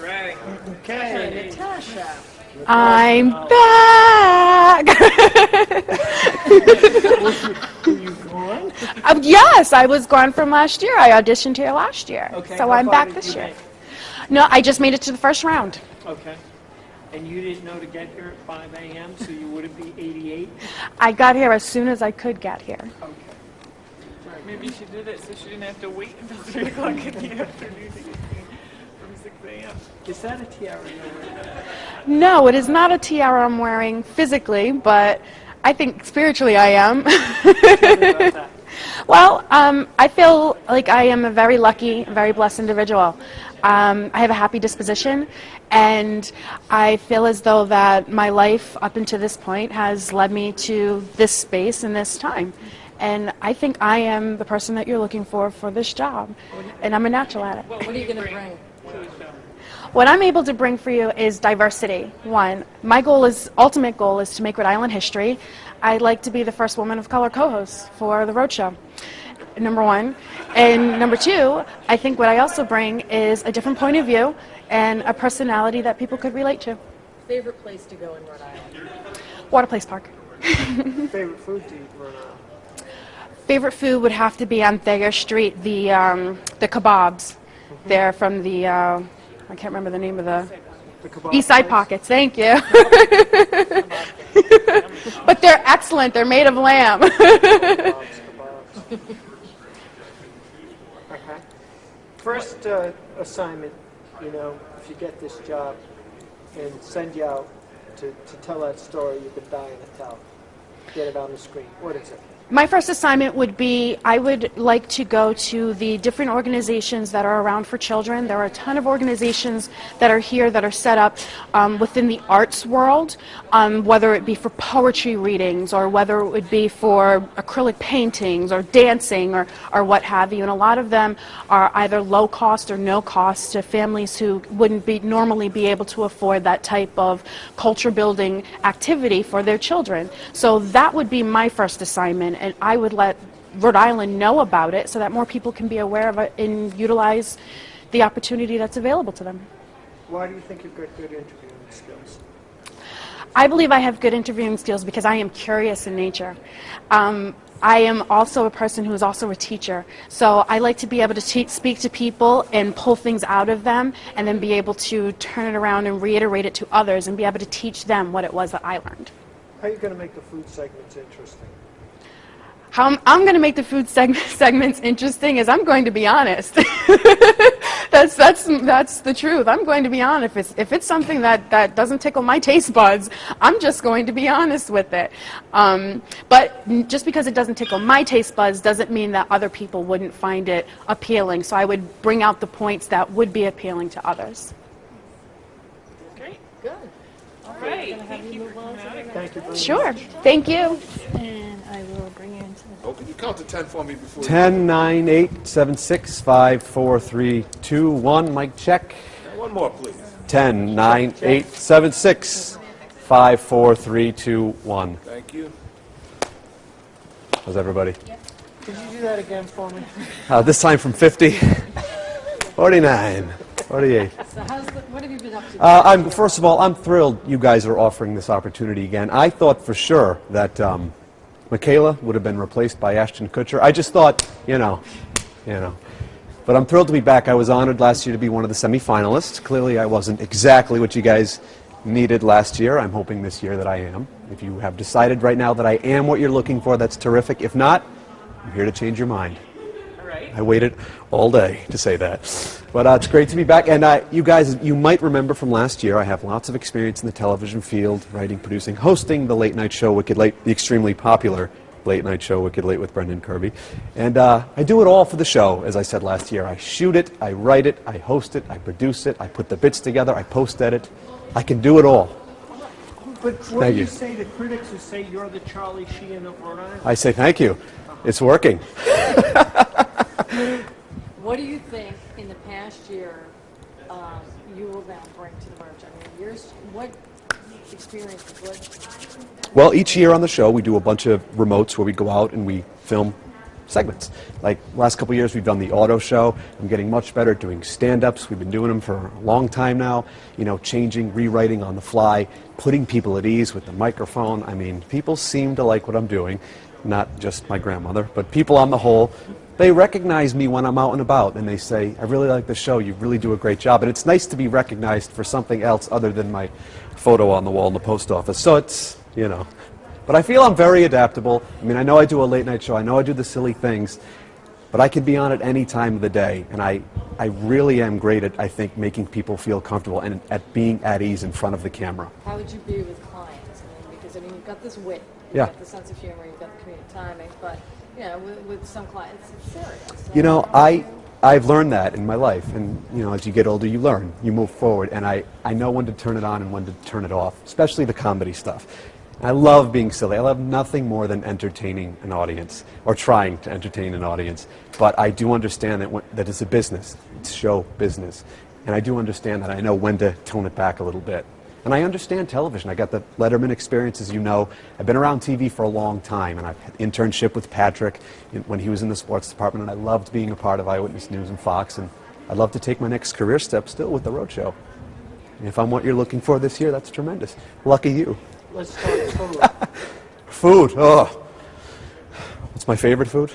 Speaker 3: Right.
Speaker 5: Okay.
Speaker 2: Natasha.
Speaker 11: I'm back.
Speaker 5: Were you gone?
Speaker 12: Yes, I was gone from last year. I auditioned here last year.
Speaker 5: Okay.
Speaker 12: So
Speaker 5: how
Speaker 12: I'm
Speaker 5: far
Speaker 12: back
Speaker 5: did
Speaker 12: this
Speaker 5: you
Speaker 12: year.
Speaker 5: make?
Speaker 12: No, I just made it to the first round.
Speaker 5: Okay. And you didn't know to get here at 5 a.m., so you wouldn't be 88?
Speaker 12: I got here as soon as I could get here.
Speaker 5: Okay.
Speaker 3: Maybe she did it so she didn't have to wait until 3 o'clock in the afternoon to get seen from 6 a.m.
Speaker 5: Is that a tiara you're wearing?
Speaker 12: No, it is not a tiara I'm wearing physically, but I think spiritually I am.
Speaker 5: Tell me about that.
Speaker 12: Well, I feel like I am a very lucky, very blessed individual. I have a happy disposition, and I feel as though that my life up until this point has led me to this space and this time. And I think I am the person that you're looking for this job, and I'm a natural at it.
Speaker 2: What are you going to bring?
Speaker 12: What I'm able to bring for you is diversity. One, my ultimate goal is to make Rhode Island history. I'd like to be the first woman of color co-host for the Roadshow. number one. And number two, I think what I also bring is a different point of view and a personality that people could relate to.
Speaker 2: Favorite place to go in Rhode Island?
Speaker 12: Water Place Park.
Speaker 5: Favorite food to eat in Rhode Island?
Speaker 12: Favorite food would have to be on Thayer Street, the kebabs. They're from the, I can't remember the name of the East Side Pockets, thank you. But they're excellent, they're made of lamb.
Speaker 5: Okay. First assignment, you know, if you get this job and send you out to tell that story you've been dying to tell, get it on the screen, what is it?
Speaker 12: My first assignment would be, I would like to go to the different organizations that are around for children. There are a ton of organizations that are here that are set up within the arts world, whether it be for poetry readings or whether it would be for acrylic paintings or dancing or what have you. And a lot of them are either low cost or no cost to families who wouldn't normally be able to afford that type of culture building activity for their children. So that would be my first assignment. And I would let Rhode Island know about it so that more people can be aware of it and utilize the opportunity that's available to them.
Speaker 5: Why do you think you've got good interviewing skills?
Speaker 12: I believe I have good interviewing skills because I am curious in nature. I am also a person who is also a teacher. So I like to be able to speak to people and pull things out of them and then be able to turn it around and reiterate it to others and be able to teach them what it was that I learned.
Speaker 5: How are you going to make the food segments interesting?
Speaker 12: How I'm going to make the food segments interesting is I'm going to be honest. That's the truth. I'm going to be honest. If it's something that doesn't tickle my taste buds, I'm just going to be honest with it. But just because it doesn't tickle my taste buds doesn't mean that other people wouldn't find it appealing. So I would bring out the points that would be appealing to others.
Speaker 3: Great.
Speaker 2: Good.
Speaker 3: All right. Thank you for coming out.
Speaker 5: Thank you very
Speaker 12: Sure.
Speaker 5: much.
Speaker 12: Thank you.
Speaker 2: And I will bring you into the...
Speaker 1: Oh, can you count to 10 for me before
Speaker 13: 10, 9, 8, 7, 6, 5, 4, 3, 2, 1. Mic check.
Speaker 1: One more, please.
Speaker 13: 10, 9, 8, 7, 6, 5, 4, 3, 2, 1.
Speaker 1: Thank you.
Speaker 13: How's everybody?
Speaker 5: Could you do that again for me?
Speaker 13: This time from 50, 49, 48.
Speaker 2: So what have you been up to?
Speaker 13: First of all, I'm thrilled you guys are offering this opportunity again. I thought for sure that Michaela would have been replaced by Ashton Kutcher. I just thought, you know. But I'm thrilled to be back. I was honored last year to be one of the semifinalists. Clearly, I wasn't exactly what you guys needed last year. I'm hoping this year that I am. If you have decided right now that I am what you're looking for, that's terrific. If not, I'm here to change your mind.
Speaker 3: All right.
Speaker 13: I waited all day to say that. But it's great to be back. And you guys, you might remember from last year, I have lots of experience in the television field, writing, producing, hosting the late night show Wicked Late, the extremely popular late night show Wicked Late with Brendan Kirby. And I do it all for the show, as I said last year. I shoot it, I write it, I host it, I produce it, I put the bits together, I post-edit. I can do it all.
Speaker 5: But what do you say to critics who say you're the Charlie Sheen of Rhode Island?
Speaker 13: I say thank you. It's working.
Speaker 2: What do you think in the past year you will now bring to the merge? I mean, what experiences?
Speaker 13: Well, each year on the show, we do a bunch of remotes where we go out and we film segments. Like last couple of years, we've done the auto show. I'm getting much better at doing stand-ups. We've been doing them for a long time now. You know, changing, rewriting on the fly, putting people at ease with the microphone. I mean, people seem to like what I'm doing. Not just my grandmother, but people on the whole. They recognize me when I'm out and about, and they say, I really like the show. You really do a great job. And it's nice to be recognized for something else other than my photo on the wall in the post office. So it's, you know. But I feel I'm very adaptable. I mean, I know I do a late night show. I know I do the silly things. But I can be on at any time of the day. And I really am great at, I think, making people feel comfortable and at being at ease in front of the camera.
Speaker 2: How would you be with clients? Because, you've got this wit.
Speaker 13: Yeah.
Speaker 2: You've got the sense of humor. You've got the comedic timing. But, with some clients, it's serious.
Speaker 13: You know, I've learned that in my life. And, as you get older, you learn. You move forward. And I know when to turn it on and when to turn it off, especially the comedy stuff. I love being silly. I love nothing more than entertaining an audience or trying to entertain an audience. But I do understand that it's a business. It's show business. And I do understand that I know when to tone it back a little bit. And I understand television. I got the Letterman experience, as you know. I've been around TV for a long time, and I've had internship with Patrick when he was in the sports department, and I loved being a part of Eyewitness News and Fox, and I'd love to take my next career step still with the Road Show. And if I'm what you're looking for this year, that's tremendous. Lucky you.
Speaker 5: Let's talk food.
Speaker 13: Food. Oh. What's my favorite food?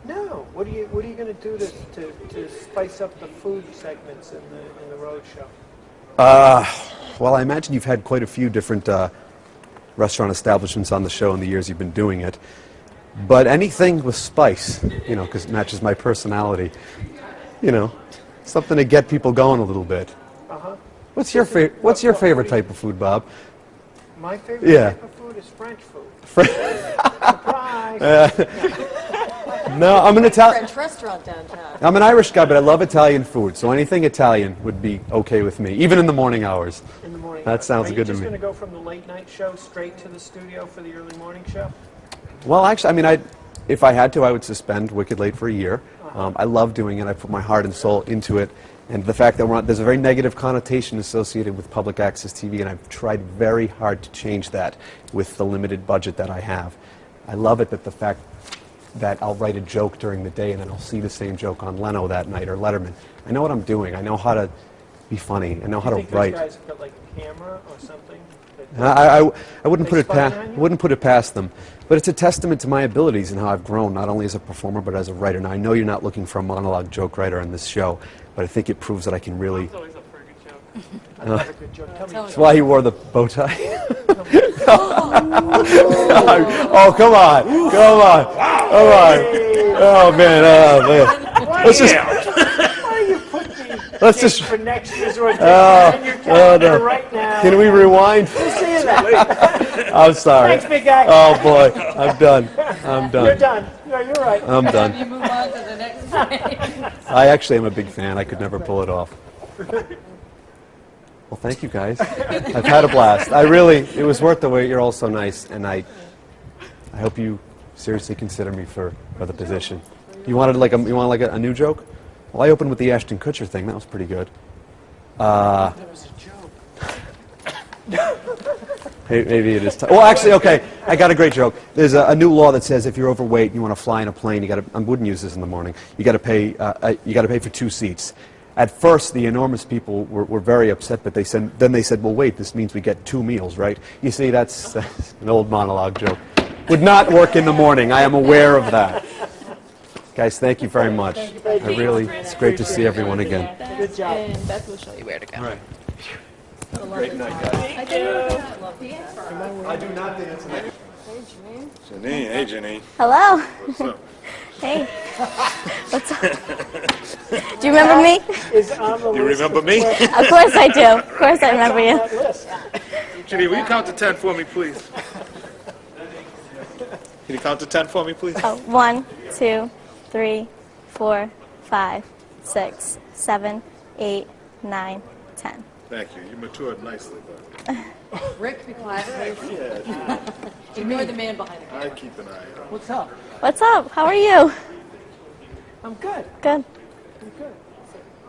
Speaker 5: No. What are you going to do to spice up the food segments in the road show?
Speaker 13: Well, I imagine you've had quite a few different restaurant establishments on the show in the years you've been doing it. But anything with spice, you know, because it matches my personality. You know, something to get people going a little bit.
Speaker 5: Uh-huh.
Speaker 13: What's your favorite type of food, Bob?
Speaker 5: My favorite type of food is French food. Surprise!
Speaker 13: No, I'm an Italian.
Speaker 2: French restaurant downtown.
Speaker 13: I'm an Irish guy, but I love Italian food. So anything Italian would be okay with me, even in the morning hours.
Speaker 5: In the morning.
Speaker 13: That sounds good to me.
Speaker 5: Are you just going to go from the late night show straight to the studio for the early morning show?
Speaker 13: Well, actually, I mean, if I had to, I would suspend Wicked Late for a year. I love doing it. I put my heart and soul into it. And the fact that there's a very negative connotation associated with public access TV, and I've tried very hard to change that with the limited budget that I have. I love it that the fact that I'll write a joke during the day and then I'll see the same joke on Leno that night or Letterman. I know what I'm doing. I know how to be funny. I know how to write.
Speaker 5: Those guys have got like a camera or something?
Speaker 13: I wouldn't put it past them, but it's a testament to my abilities and how I've grown, not only as a performer but as a writer. Now I know you're not looking for a monologue joke writer on this show, but I think it proves that I can really.
Speaker 3: It's always up for a good joke.
Speaker 5: I love a good joke.
Speaker 13: That's why he wore the bow tie. Oh, come on, come on, come on! Oh man, let's just. Let's just
Speaker 5: for next year's audition in your calendar right now.
Speaker 13: Can we rewind?
Speaker 5: We'll see you then.
Speaker 13: I'm sorry.
Speaker 5: Thanks, big guy.
Speaker 13: Oh boy, I'm done. I'm done.
Speaker 5: You're done. No, you're right.
Speaker 13: I'm done.
Speaker 2: You move on to the next thing.
Speaker 13: I actually am a big fan. I could never pull it off. Well, thank you guys. I've had a blast. It was worth the wait. You're all so nice, and I hope you seriously consider me for the position. You want a new joke? Well, I opened with the Ashton Kutcher thing. That was pretty good.
Speaker 5: That was a joke.
Speaker 13: Maybe it is. Well, actually, okay. I got a great joke. There's a new law that says if you're overweight and you want to fly in a plane, I wouldn't use this in the morning. You got to pay. You got to pay for 2 seats. At first, the enormous people were very upset, but then they said, well, wait, this means we get 2 meals, right? You see, that's an old monologue joke. Would not work in the morning. I am aware of that. Guys, thank you very much. It's great to see everyone again.
Speaker 5: Good job.
Speaker 7: And Beth will show you where to go.
Speaker 13: All right. Have a great night, guys.
Speaker 2: I
Speaker 13: do not dance tonight.
Speaker 1: Janine, hey Janine.
Speaker 9: Hello.
Speaker 1: What's up?
Speaker 9: Hey. What's up? Do you remember me?
Speaker 1: You remember me?
Speaker 9: Of course I do. Of course I remember you.
Speaker 1: Janine, will you count to 10 for me, please? Can you count to 10 for me, please?
Speaker 9: Oh, 1, 2, 3, 4, 5, 6, 7, 8, 9, 10.
Speaker 1: Thank you. You matured nicely, but
Speaker 2: Rick, be quiet, please.
Speaker 1: yeah,
Speaker 2: Ignore the man behind the
Speaker 1: I
Speaker 2: camera.
Speaker 1: keep an eye out.
Speaker 5: What's up?
Speaker 9: What's up? How are you?
Speaker 5: I'm good.
Speaker 9: Good.
Speaker 5: I'm good.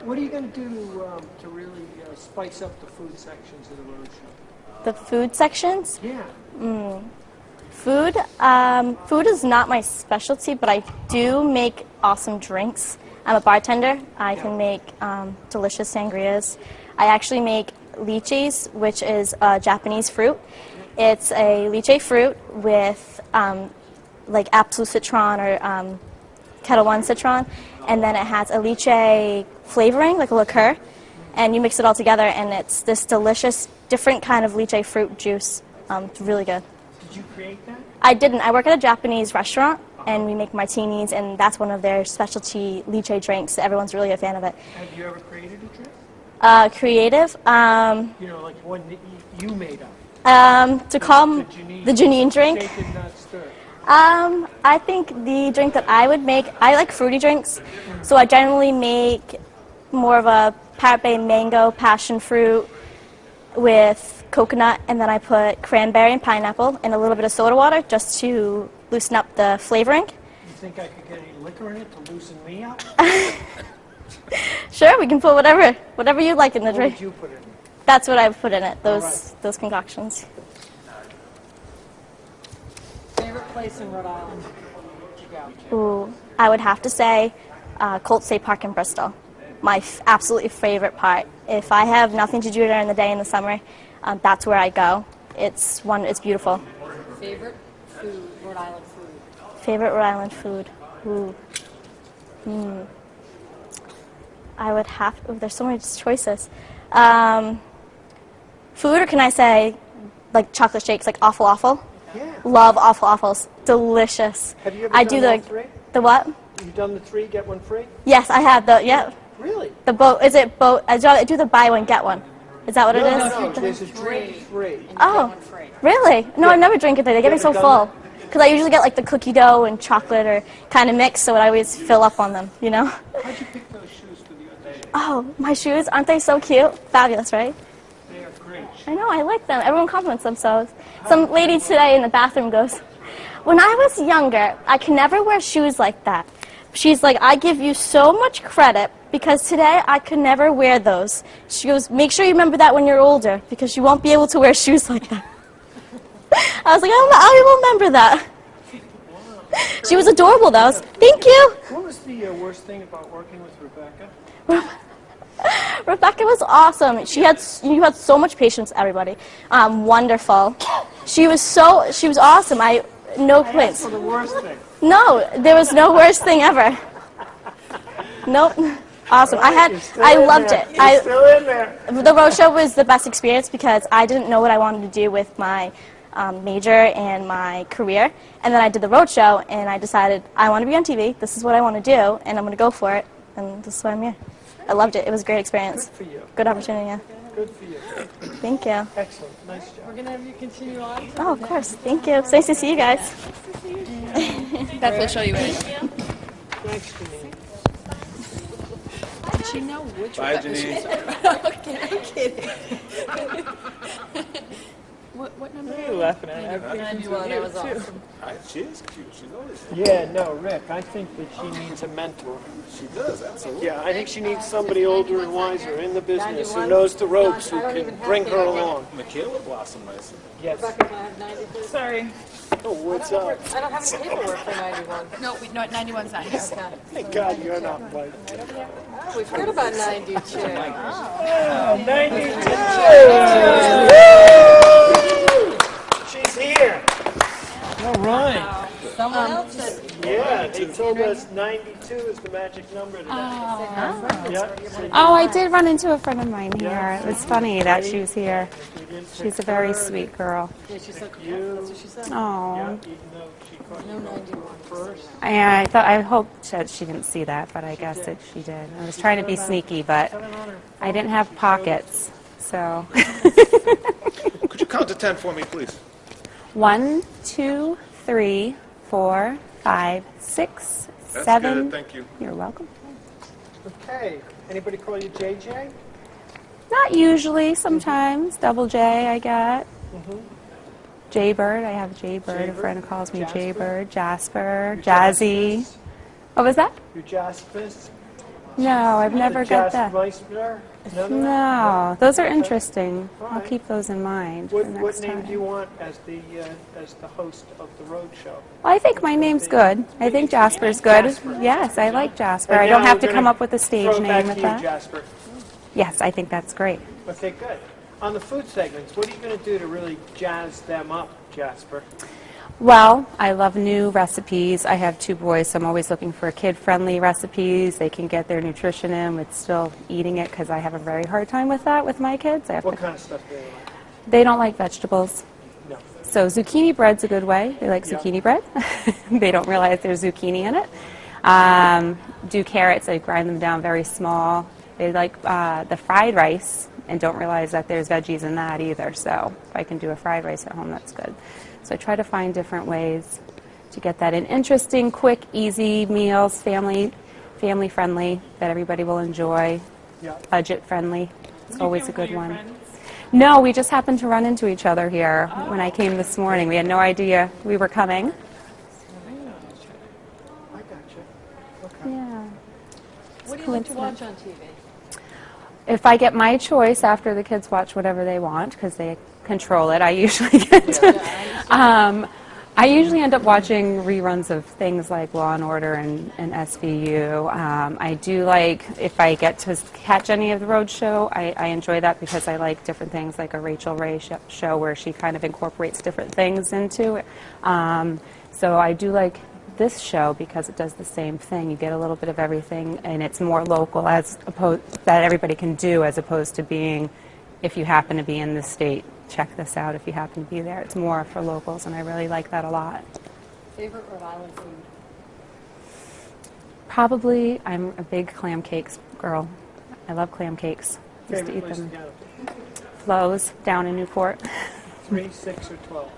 Speaker 5: What are you going to do to really spice up the food sections of the road show?
Speaker 9: The food sections?
Speaker 5: Yeah.
Speaker 9: Food? Food is not my specialty, but I do make awesome drinks. I'm a bartender. I can make delicious sangrias. I actually make lychees, which is a Japanese fruit. It's a lychee fruit with like Absolute Citron or Kettle One Citron, and then it has a lychee flavoring, like a liqueur, and you mix it all together, and it's this delicious, different kind of lychee fruit juice. It's really good.
Speaker 5: Did you create that?
Speaker 9: I didn't. I work at a Japanese restaurant, and we make martinis, and that's one of their specialty lychee drinks. Everyone's really a fan of it.
Speaker 5: Have you ever created a drink?
Speaker 9: Creative?
Speaker 5: You know, like one that you made up.
Speaker 9: To call the Janine drink?
Speaker 5: Shaken, not stirred.
Speaker 9: I think the drink that I would make, I like fruity drinks, so I generally make more of a Parrot Bay mango passion fruit with coconut, and then I put cranberry and pineapple and a little bit of soda water just to loosen up the flavoring.
Speaker 5: You think I could get any liquor in it to loosen me up?
Speaker 9: Sure, we can put whatever you like in the
Speaker 5: What
Speaker 9: drink.
Speaker 5: would you put in it?
Speaker 9: That's what I put in it. Those concoctions.
Speaker 2: Favorite place in Rhode Island to go?
Speaker 9: Ooh, I would have to say Colt State Park in Bristol. My absolutely favorite part. If I have nothing to do during the day in the summer, that's where I go. It's beautiful.
Speaker 2: Favorite food, Rhode Island food?
Speaker 9: Favorite Rhode Island food? Ooh. I would have, there's so many choices. Food, or can I say like chocolate shakes, like Awful Awful?
Speaker 5: Yeah.
Speaker 9: Love Awful Awfuls. Delicious.
Speaker 5: Have you ever
Speaker 9: I
Speaker 5: done
Speaker 9: do
Speaker 5: all three?
Speaker 9: The what?
Speaker 5: You've done the 3, get 1 free?
Speaker 9: Yes, I have yeah.
Speaker 5: Really?
Speaker 9: The boat, is it boat? I do the buy one, get one. Is that what it is?
Speaker 5: No, there's a drink free.
Speaker 9: Oh, really? No, I never drink it there. They get me so full. Because I usually get like the cookie dough and chocolate or kind of mix, so I always fill up on them, you know?
Speaker 5: How'd you pick those shoes for the audition?
Speaker 9: Oh, my shoes, aren't they so cute? Fabulous, right?
Speaker 5: They are great.
Speaker 9: I know, I like them. Everyone compliments them. So some lady today in the bathroom goes, when I was younger, I could never wear shoes like that. She's like, I give you so much credit because today I could never wear those. She goes, make sure you remember that when you're older because you won't be able to wear shoes like that. I was like, I will remember that. She was adorable, though. Thank you.
Speaker 5: What was the worst thing about working with Rebecca?
Speaker 9: Rebecca was awesome. You had so much patience, everybody. Wonderful. She was awesome. No complaints.
Speaker 5: For the worst thing.
Speaker 9: No, there was no worst thing ever. Nope. Awesome. I loved it.
Speaker 5: You're still in there.
Speaker 9: The roadshow was the best experience because I didn't know what I wanted to do with my major and my career. And then I did the roadshow and I decided I want to be on TV. This is what I want to do and I'm going to go for it. And this is why I'm here. I loved it. It was a great experience.
Speaker 5: Good for you.
Speaker 9: Good opportunity, yeah.
Speaker 5: Good for you.
Speaker 9: Thank you.
Speaker 5: Excellent. Nice job.
Speaker 2: We're going to have you continue on.
Speaker 9: Oh, of course. Thank you. It's nice to see you guys.
Speaker 7: Beth will show you it.
Speaker 5: Thanks, Janine.
Speaker 2: Did she know which
Speaker 1: Bye,
Speaker 2: Rebecca
Speaker 1: Janine.
Speaker 2: shoes are? Okay, I'm kidding. What number?
Speaker 3: What are you laughing at?
Speaker 2: 91, that was awesome.
Speaker 1: She is cute. She's always.
Speaker 5: Yeah, no, Rick, I think that she needs a mentor.
Speaker 1: She does, absolutely.
Speaker 5: Yeah, I think she needs somebody older and wiser in the business who knows the ropes, who can bring her along.
Speaker 1: Michaela blossomed nicely.
Speaker 5: Yes.
Speaker 2: Rebecca, can I have 90, please?
Speaker 3: Sorry.
Speaker 5: Oh, what's up?
Speaker 2: I don't have any paperwork for 91.
Speaker 7: No, 91's not here.
Speaker 2: Okay.
Speaker 5: Thank God you're not white.
Speaker 2: Oh, we've heard about 92.
Speaker 5: Oh, 92! She's here. All right.
Speaker 2: Someone else said,
Speaker 5: Yeah, they told us 92 is the magic number today. Yeah.
Speaker 6: Oh, I did run into a friend of mine here. It was funny that she was here. She's a very sweet girl.
Speaker 2: yeah, she's so cute. That's what she said.
Speaker 6: Oh.
Speaker 5: Even though she caught
Speaker 2: No
Speaker 5: you
Speaker 2: 91.
Speaker 5: first.
Speaker 6: I hoped that she didn't see that, but I guess that she did. I was trying to be sneaky, but I didn't have pockets, so.
Speaker 1: Could you count to 10 for me, please?
Speaker 6: 1, 2, 3, 4, 5, 6,
Speaker 1: That's
Speaker 6: 7.
Speaker 1: good, thank you.
Speaker 6: You're welcome.
Speaker 5: Okay. Anybody call you JJ?
Speaker 6: Not usually. Sometimes Double J. I got. Jaybird. I have Jaybird. A friend calls me
Speaker 5: Jasper?
Speaker 6: Jaybird. Jasper. Jazzy. What was that?
Speaker 5: Your Jaspers?
Speaker 6: No, I've never got that.
Speaker 5: Jasmeister? None of that?
Speaker 6: No, those are interesting.
Speaker 5: All
Speaker 6: I'll
Speaker 5: right.
Speaker 6: keep those in mind
Speaker 5: What
Speaker 6: for next
Speaker 5: name
Speaker 6: time.
Speaker 5: do you want as the host of the road show?
Speaker 6: Well, I think my name's good. I think Jasper's good. Yes, I like Jasper.
Speaker 5: And
Speaker 6: I don't
Speaker 5: now
Speaker 6: have
Speaker 5: we're
Speaker 6: to come
Speaker 5: gonna
Speaker 6: up with a stage
Speaker 5: throw it back
Speaker 6: name with
Speaker 5: to you,
Speaker 6: that.
Speaker 5: Jasper.
Speaker 6: Yes, I think that's great.
Speaker 5: Okay, good. On the food segments, what are you going to do to really jazz them up, Jasper?
Speaker 6: Well, I love new recipes. I have 2 boys, so I'm always looking for kid-friendly recipes. They can get their nutrition in with still eating it because I have a very hard time with that with my kids. I have
Speaker 5: What
Speaker 6: to,
Speaker 5: kind of stuff do they like?
Speaker 6: they don't like vegetables.
Speaker 5: No.
Speaker 6: So zucchini bread's a good way. They like
Speaker 5: Yeah.
Speaker 6: zucchini bread. They don't realize there's zucchini in it. Do carrots. I grind them down very small. They like the fried rice and don't realize that there's veggies in that either. So if I can do a fried rice at home, that's good. So I try to find different ways to get that in. Interesting, quick, easy meals, family-friendly, that everybody will enjoy,
Speaker 5: Yeah.
Speaker 6: budget-friendly. It's always a good one. No, we just happened to run into each other here when I came this morning. We had no idea we were coming.
Speaker 5: I got you. Okay.
Speaker 6: Yeah.
Speaker 2: What do you like to watch on TV?
Speaker 6: if I get my choice after the kids watch whatever they want, because they control it, I usually get to, I usually end up watching reruns of things like Law and Order and SVU. I do like, if I get to catch any of the road show, I enjoy that because I like different things, like a Rachel Ray show where she kind of incorporates different things into it. So I do like this show because it does the same thing. You get a little bit of everything, and it's more local as opposed that everybody can do, as opposed to being, if you happen to be in this state, check this out if you happen to be there. It's more for locals, and I really like that a lot.
Speaker 2: Favorite Rhode Island food?
Speaker 6: Probably, I'm a big clam cakes girl. I love clam cakes. Just to eat
Speaker 5: Favorite place
Speaker 6: them.
Speaker 5: to go?
Speaker 6: Flo's down in Newport.
Speaker 5: 3, 6, or 12?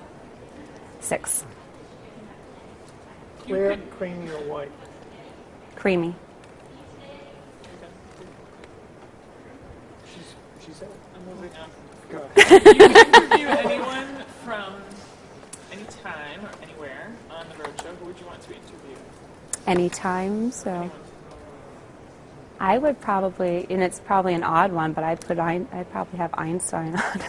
Speaker 6: 6.
Speaker 5: Clear, creamy, or white?
Speaker 6: Creamy.
Speaker 5: She's out.
Speaker 3: I'm moving on.
Speaker 5: Go.
Speaker 3: Can you interview anyone from any time or anywhere on the roadshow? Who would you want to interview?
Speaker 6: Anytime, so I would probably, and it's probably an odd one, but I'd probably have Einstein on.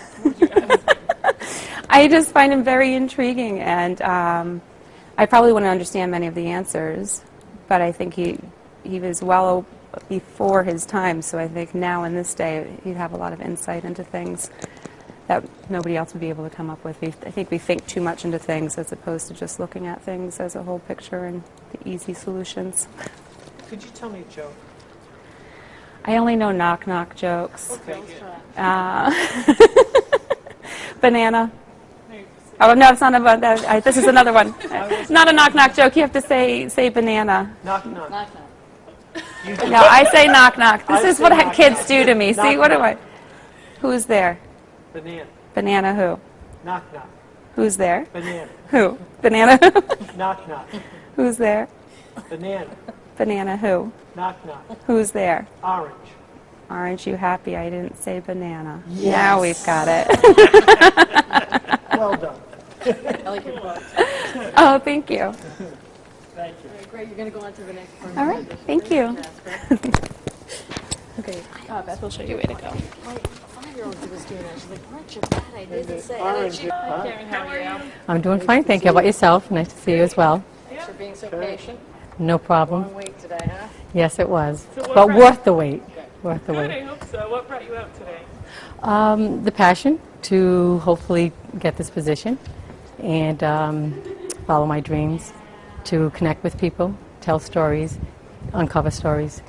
Speaker 6: I just find him very intriguing, and I probably wouldn't understand many of the answers, but I think he was well before his time, so I think now in this day he'd have a lot of insight into things that nobody else would be able to come up with. I think we think too much into things as opposed to just looking at things as a whole picture and the easy solutions.
Speaker 5: Could you tell me a joke?
Speaker 6: I only know knock-knock jokes.
Speaker 5: Okay.
Speaker 6: Banana. Oh, no, it's not about that. This is another one. It's not a knock-knock joke. You have to say banana.
Speaker 5: Knock, knock.
Speaker 2: Knock, knock.
Speaker 6: No, I say knock-knock. This
Speaker 5: I
Speaker 6: is
Speaker 5: say
Speaker 6: what
Speaker 5: knock,
Speaker 6: kids
Speaker 5: knock.
Speaker 6: do to me. See,
Speaker 5: Knock,
Speaker 6: what do
Speaker 5: knock.
Speaker 6: I... Who's there?
Speaker 5: Banana.
Speaker 6: Banana who?
Speaker 5: Knock, knock.
Speaker 6: Who's there?
Speaker 5: Banana.
Speaker 6: Who? Banana who?
Speaker 5: Knock, knock.
Speaker 6: Who's there?
Speaker 5: Banana.
Speaker 6: Banana who?
Speaker 5: Knock, knock.
Speaker 6: Who's there?
Speaker 5: Orange.
Speaker 6: Aren't you happy I didn't say banana?
Speaker 5: Yes.
Speaker 6: Now we've got it.
Speaker 5: Well done.
Speaker 2: I like your quote.
Speaker 6: Oh, thank you.
Speaker 5: Thank you.
Speaker 2: All right, great. You're going to go on to the next one.
Speaker 6: All right, thank you.
Speaker 7: Okay, Beth will show you where to go.
Speaker 2: My 5-year-old was doing that. She's like, aren't you glad I didn't say
Speaker 5: Orange.
Speaker 2: it? Karen, how are you?
Speaker 14: I'm doing fine, thank you. How about yourself? Nice to see you as well.
Speaker 2: Thanks for being so patient.
Speaker 14: No problem.
Speaker 2: Long wait today, huh?
Speaker 14: Yes, it was.
Speaker 3: So what
Speaker 14: But
Speaker 3: brought-
Speaker 14: worth the wait. Worth the
Speaker 3: Good,
Speaker 14: wait.
Speaker 3: I hope so. What brought you out today?
Speaker 14: The passion to hopefully get this position and follow my dreams, to connect with people, tell stories, uncover stories,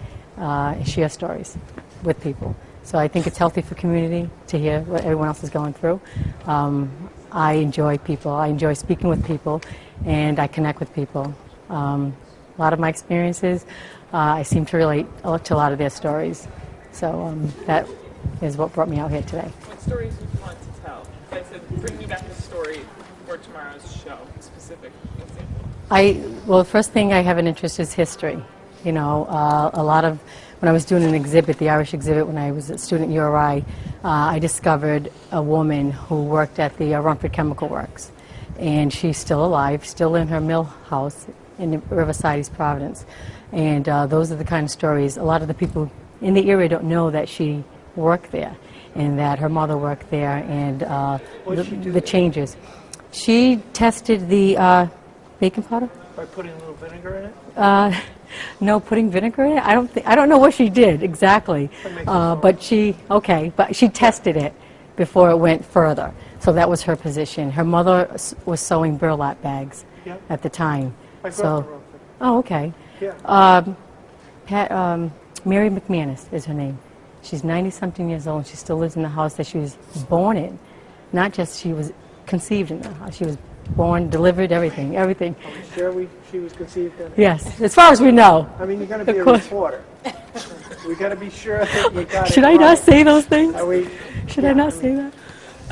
Speaker 14: share stories with people. So I think it's healthy for community to hear what everyone else is going through. I enjoy people. I enjoy speaking with people, and I connect with people. A lot of my experiences, I seem to relate to a lot of their stories. So that is what brought me out here today.
Speaker 3: What stories would you want to tell? I said, bring me back a story for tomorrow's show, a specific example.
Speaker 14: Well, the first thing I have an interest is history. You know, a lot of, when I was doing an exhibit, the Irish exhibit, when I was a student at URI, I discovered a woman who worked at the Rumford Chemical Works. And she's still alive, still in her mill house in Riverside, East Providence. And those are the kind of stories, a lot of the people in the area don't know that she worked there and that her mother worked there, and the changes. She tested the baking powder.
Speaker 5: By putting a little vinegar in it?
Speaker 14: No, putting vinegar in it? I don't know what she did exactly. But she tested it before it went further. So that was her position. Her mother was sewing burlap bags at the time.
Speaker 5: I grew up in Rumford.
Speaker 14: Oh, okay.
Speaker 5: Yeah.
Speaker 14: Mary McManus is her name. She's 90-something years old, and she still lives in the house that she was born in. Not just she was conceived in the house. She was born, delivered, everything.
Speaker 5: Are we sure she was conceived in it?
Speaker 14: Yes, as far as we know.
Speaker 5: I mean, you're going to be a reporter. We got to be sure that you got it.
Speaker 14: Should I not say those things? Should I not
Speaker 5: I mean,
Speaker 14: say that?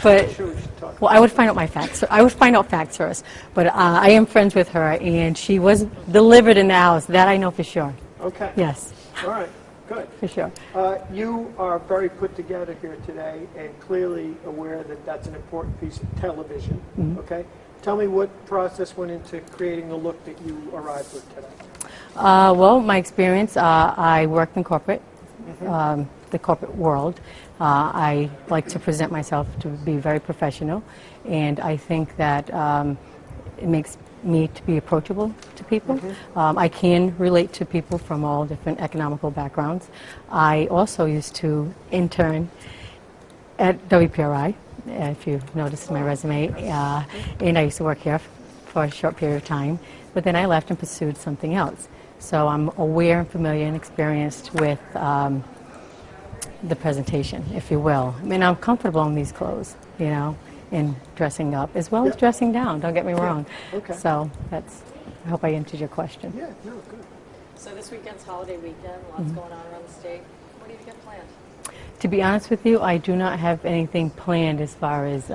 Speaker 14: But well, I would find out my facts. I would find out facts first. But I am friends with her, and she was delivered in the house. That I know for sure.
Speaker 5: Okay.
Speaker 14: Yes.
Speaker 5: All right. Good.
Speaker 14: For sure.
Speaker 5: You are very put together here today, and clearly aware that that's an important piece of television.
Speaker 14: Mm-hmm.
Speaker 5: Okay. Tell me what process went into creating the look that you arrived with today.
Speaker 14: Well, my experience, I worked in corporate the corporate world. I like to present myself to be very professional, and I think that it makes me to be approachable to people. I can relate to people from all different economical backgrounds. I also used to intern at WPRI, if you've noticed my resume, and I used to work here for a short period of time, but then I left and pursued something else. So I'm aware and familiar and experienced with the presentation, if you will. I mean, I'm comfortable in these clothes, you know, in dressing up, as well as dressing down, don't get me wrong.
Speaker 5: Okay.
Speaker 14: So that's, I hope I answered your question.
Speaker 5: Yeah, no, good.
Speaker 2: So this weekend's holiday weekend, lots going on around the state. What do you got planned?
Speaker 14: To be honest with you, I do not have anything planned as far as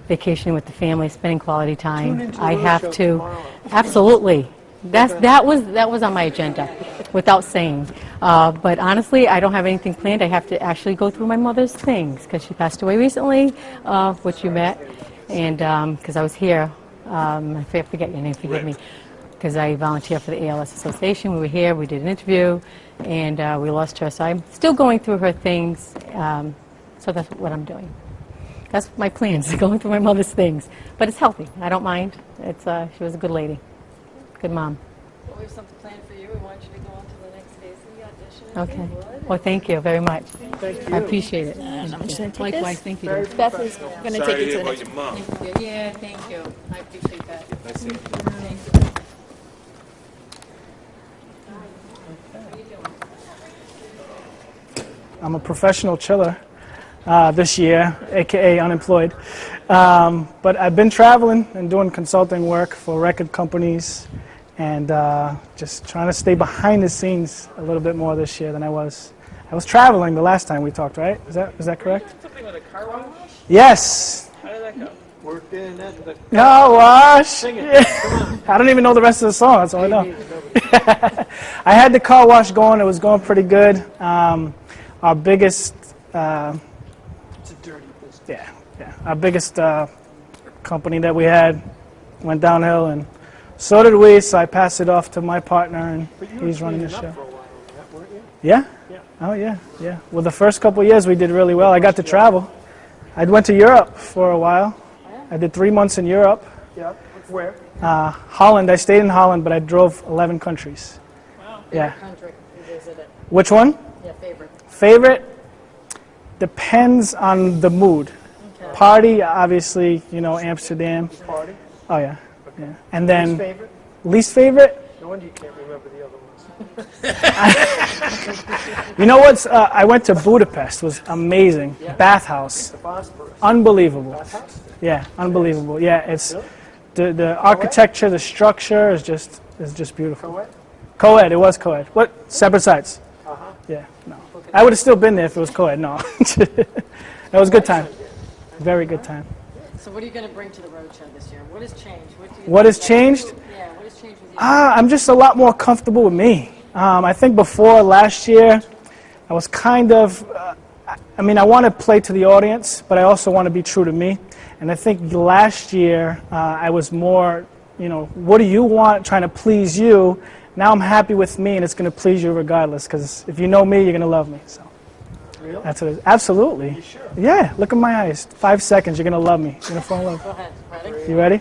Speaker 14: vacationing with the family, spending quality time.
Speaker 5: Tune into the
Speaker 14: I
Speaker 5: road
Speaker 14: have
Speaker 5: show
Speaker 14: to,
Speaker 5: tomorrow.
Speaker 14: absolutely. That was on my agenda, without saying. But honestly, I don't have anything planned. I have to actually go through my mother's things because she passed away recently, which you met, and because I was here. I forget your name. Forgive me. Because I volunteer for the ALS Association. We were here, we did an interview, and we lost her. So I'm still going through her things, so that's what I'm doing. That's my plans, going through my mother's things. But it's healthy. I don't mind. It's she was a good lady, good mom.
Speaker 2: Well, we have something planned for you. We want you to go on to the next phase of the audition. If
Speaker 14: Okay.
Speaker 2: you would.
Speaker 14: Well, thank you very much.
Speaker 5: Thank you.
Speaker 14: I appreciate it.
Speaker 7: I'm just going to take
Speaker 14: Likewise,
Speaker 7: this.
Speaker 14: thank you.
Speaker 5: Very
Speaker 7: Beth is
Speaker 5: professional.
Speaker 7: going to
Speaker 1: Sorry
Speaker 7: take
Speaker 1: to
Speaker 7: you
Speaker 1: hear
Speaker 7: to the
Speaker 1: about
Speaker 7: next.
Speaker 1: your mom.
Speaker 2: Yeah, thank you. I appreciate that.
Speaker 1: Nice seeing you.
Speaker 2: Thank you.
Speaker 15: I'm a professional chiller this year, aka unemployed. But I've been traveling and doing consulting work for record companies and just trying to stay behind the scenes a little bit more this year than I was. I was traveling the last time we talked, right? Is that correct?
Speaker 3: Something with a car wash?
Speaker 15: Yes.
Speaker 3: How did that go?
Speaker 5: Worked in at the
Speaker 15: Car wash.
Speaker 5: Sing it.
Speaker 15: Yeah.
Speaker 5: Come on.
Speaker 15: I don't even know the rest of the song. That's all I know. I had the car wash going. It was going pretty good. Our biggest,
Speaker 5: It's a dirty business.
Speaker 15: our biggest company that we had went downhill, and so did we. So I passed it off to my partner, and
Speaker 5: But you were
Speaker 15: he's running the
Speaker 5: cleaning up
Speaker 15: show.
Speaker 5: for a while on that, weren't you?
Speaker 15: Yeah.
Speaker 5: Yeah.
Speaker 15: Oh yeah. Well, the first couple of years we did really well. I got to travel. I went to Europe for a while. I did 3 months in Europe.
Speaker 5: Yeah. Where?
Speaker 15: Holland. I stayed in Holland, but I drove 11 countries.
Speaker 3: Wow.
Speaker 15: Yeah.
Speaker 2: Country you visited.
Speaker 15: Which one?
Speaker 2: Yeah, favorite.
Speaker 15: Favorite? Depends on the mood.
Speaker 2: Okay.
Speaker 15: Party, obviously, Amsterdam.
Speaker 5: Party.
Speaker 15: Oh yeah. And then
Speaker 5: Least favorite?
Speaker 15: least favorite?
Speaker 5: No wonder you can't remember the other ones.
Speaker 15: You know what's? I went to Budapest. It was amazing. Bathhouse.
Speaker 5: The Bosporus.
Speaker 15: Unbelievable.
Speaker 5: Bathhouse?
Speaker 15: Yeah, unbelievable. Yeah, it's the architecture, the structure is just beautiful.
Speaker 5: Co-ed?
Speaker 15: Co-ed, it was co-ed. What? Separate sites.
Speaker 5: Uh-huh.
Speaker 15: Yeah, no. I would have still been there if it was co-ed. No, it was a good time. Very good time.
Speaker 2: So what are you going to bring to the roadshow this year? What has changed?
Speaker 15: What has changed?
Speaker 2: Yeah, what has changed with you?
Speaker 15: I'm just a lot more comfortable with me. I think before last year, I was kind of, I want to play to the audience, but I also want to be true to me. And I think last year, I was more, what do you want, trying to please you. Now I'm happy with me, and it's going to please you regardless, because if you know me, you're going to love me. So
Speaker 5: Really?
Speaker 15: that's what it is. Absolutely.
Speaker 5: You sure?
Speaker 15: Yeah, look in my eyes. 5 seconds, you're going to love me. You're going to fall in love.
Speaker 2: Go ahead. Ready?
Speaker 15: You ready?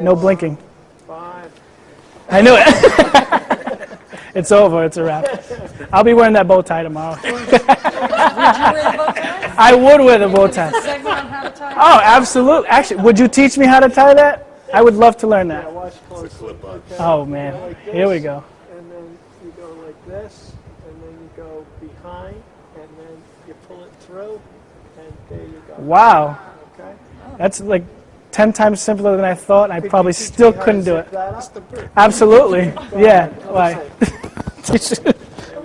Speaker 15: No blinking.
Speaker 5: 5.
Speaker 15: I knew it. It's over. It's a wrap. I'll be wearing that bow tie tomorrow.
Speaker 2: Would you wear the bow tie?
Speaker 15: I would wear the bow tie.
Speaker 2: Segment on how to tie?
Speaker 15: Oh, absolutely. Actually, would you teach me how to tie that? I would love to learn
Speaker 5: Yeah,
Speaker 15: that.
Speaker 5: watch closely. Okay.
Speaker 15: Oh, man.
Speaker 5: Like this,
Speaker 15: Here we go.
Speaker 5: And then you go like this, and then you go behind, and then you pull it through, and there you go.
Speaker 15: Wow.
Speaker 5: Okay?
Speaker 15: That's like 10 times simpler than I thought, and I
Speaker 5: Could
Speaker 15: probably
Speaker 5: you teach
Speaker 15: still
Speaker 5: me how to
Speaker 15: couldn't do
Speaker 5: zip
Speaker 15: it.
Speaker 5: that up?
Speaker 15: Absolutely. Yeah. Why?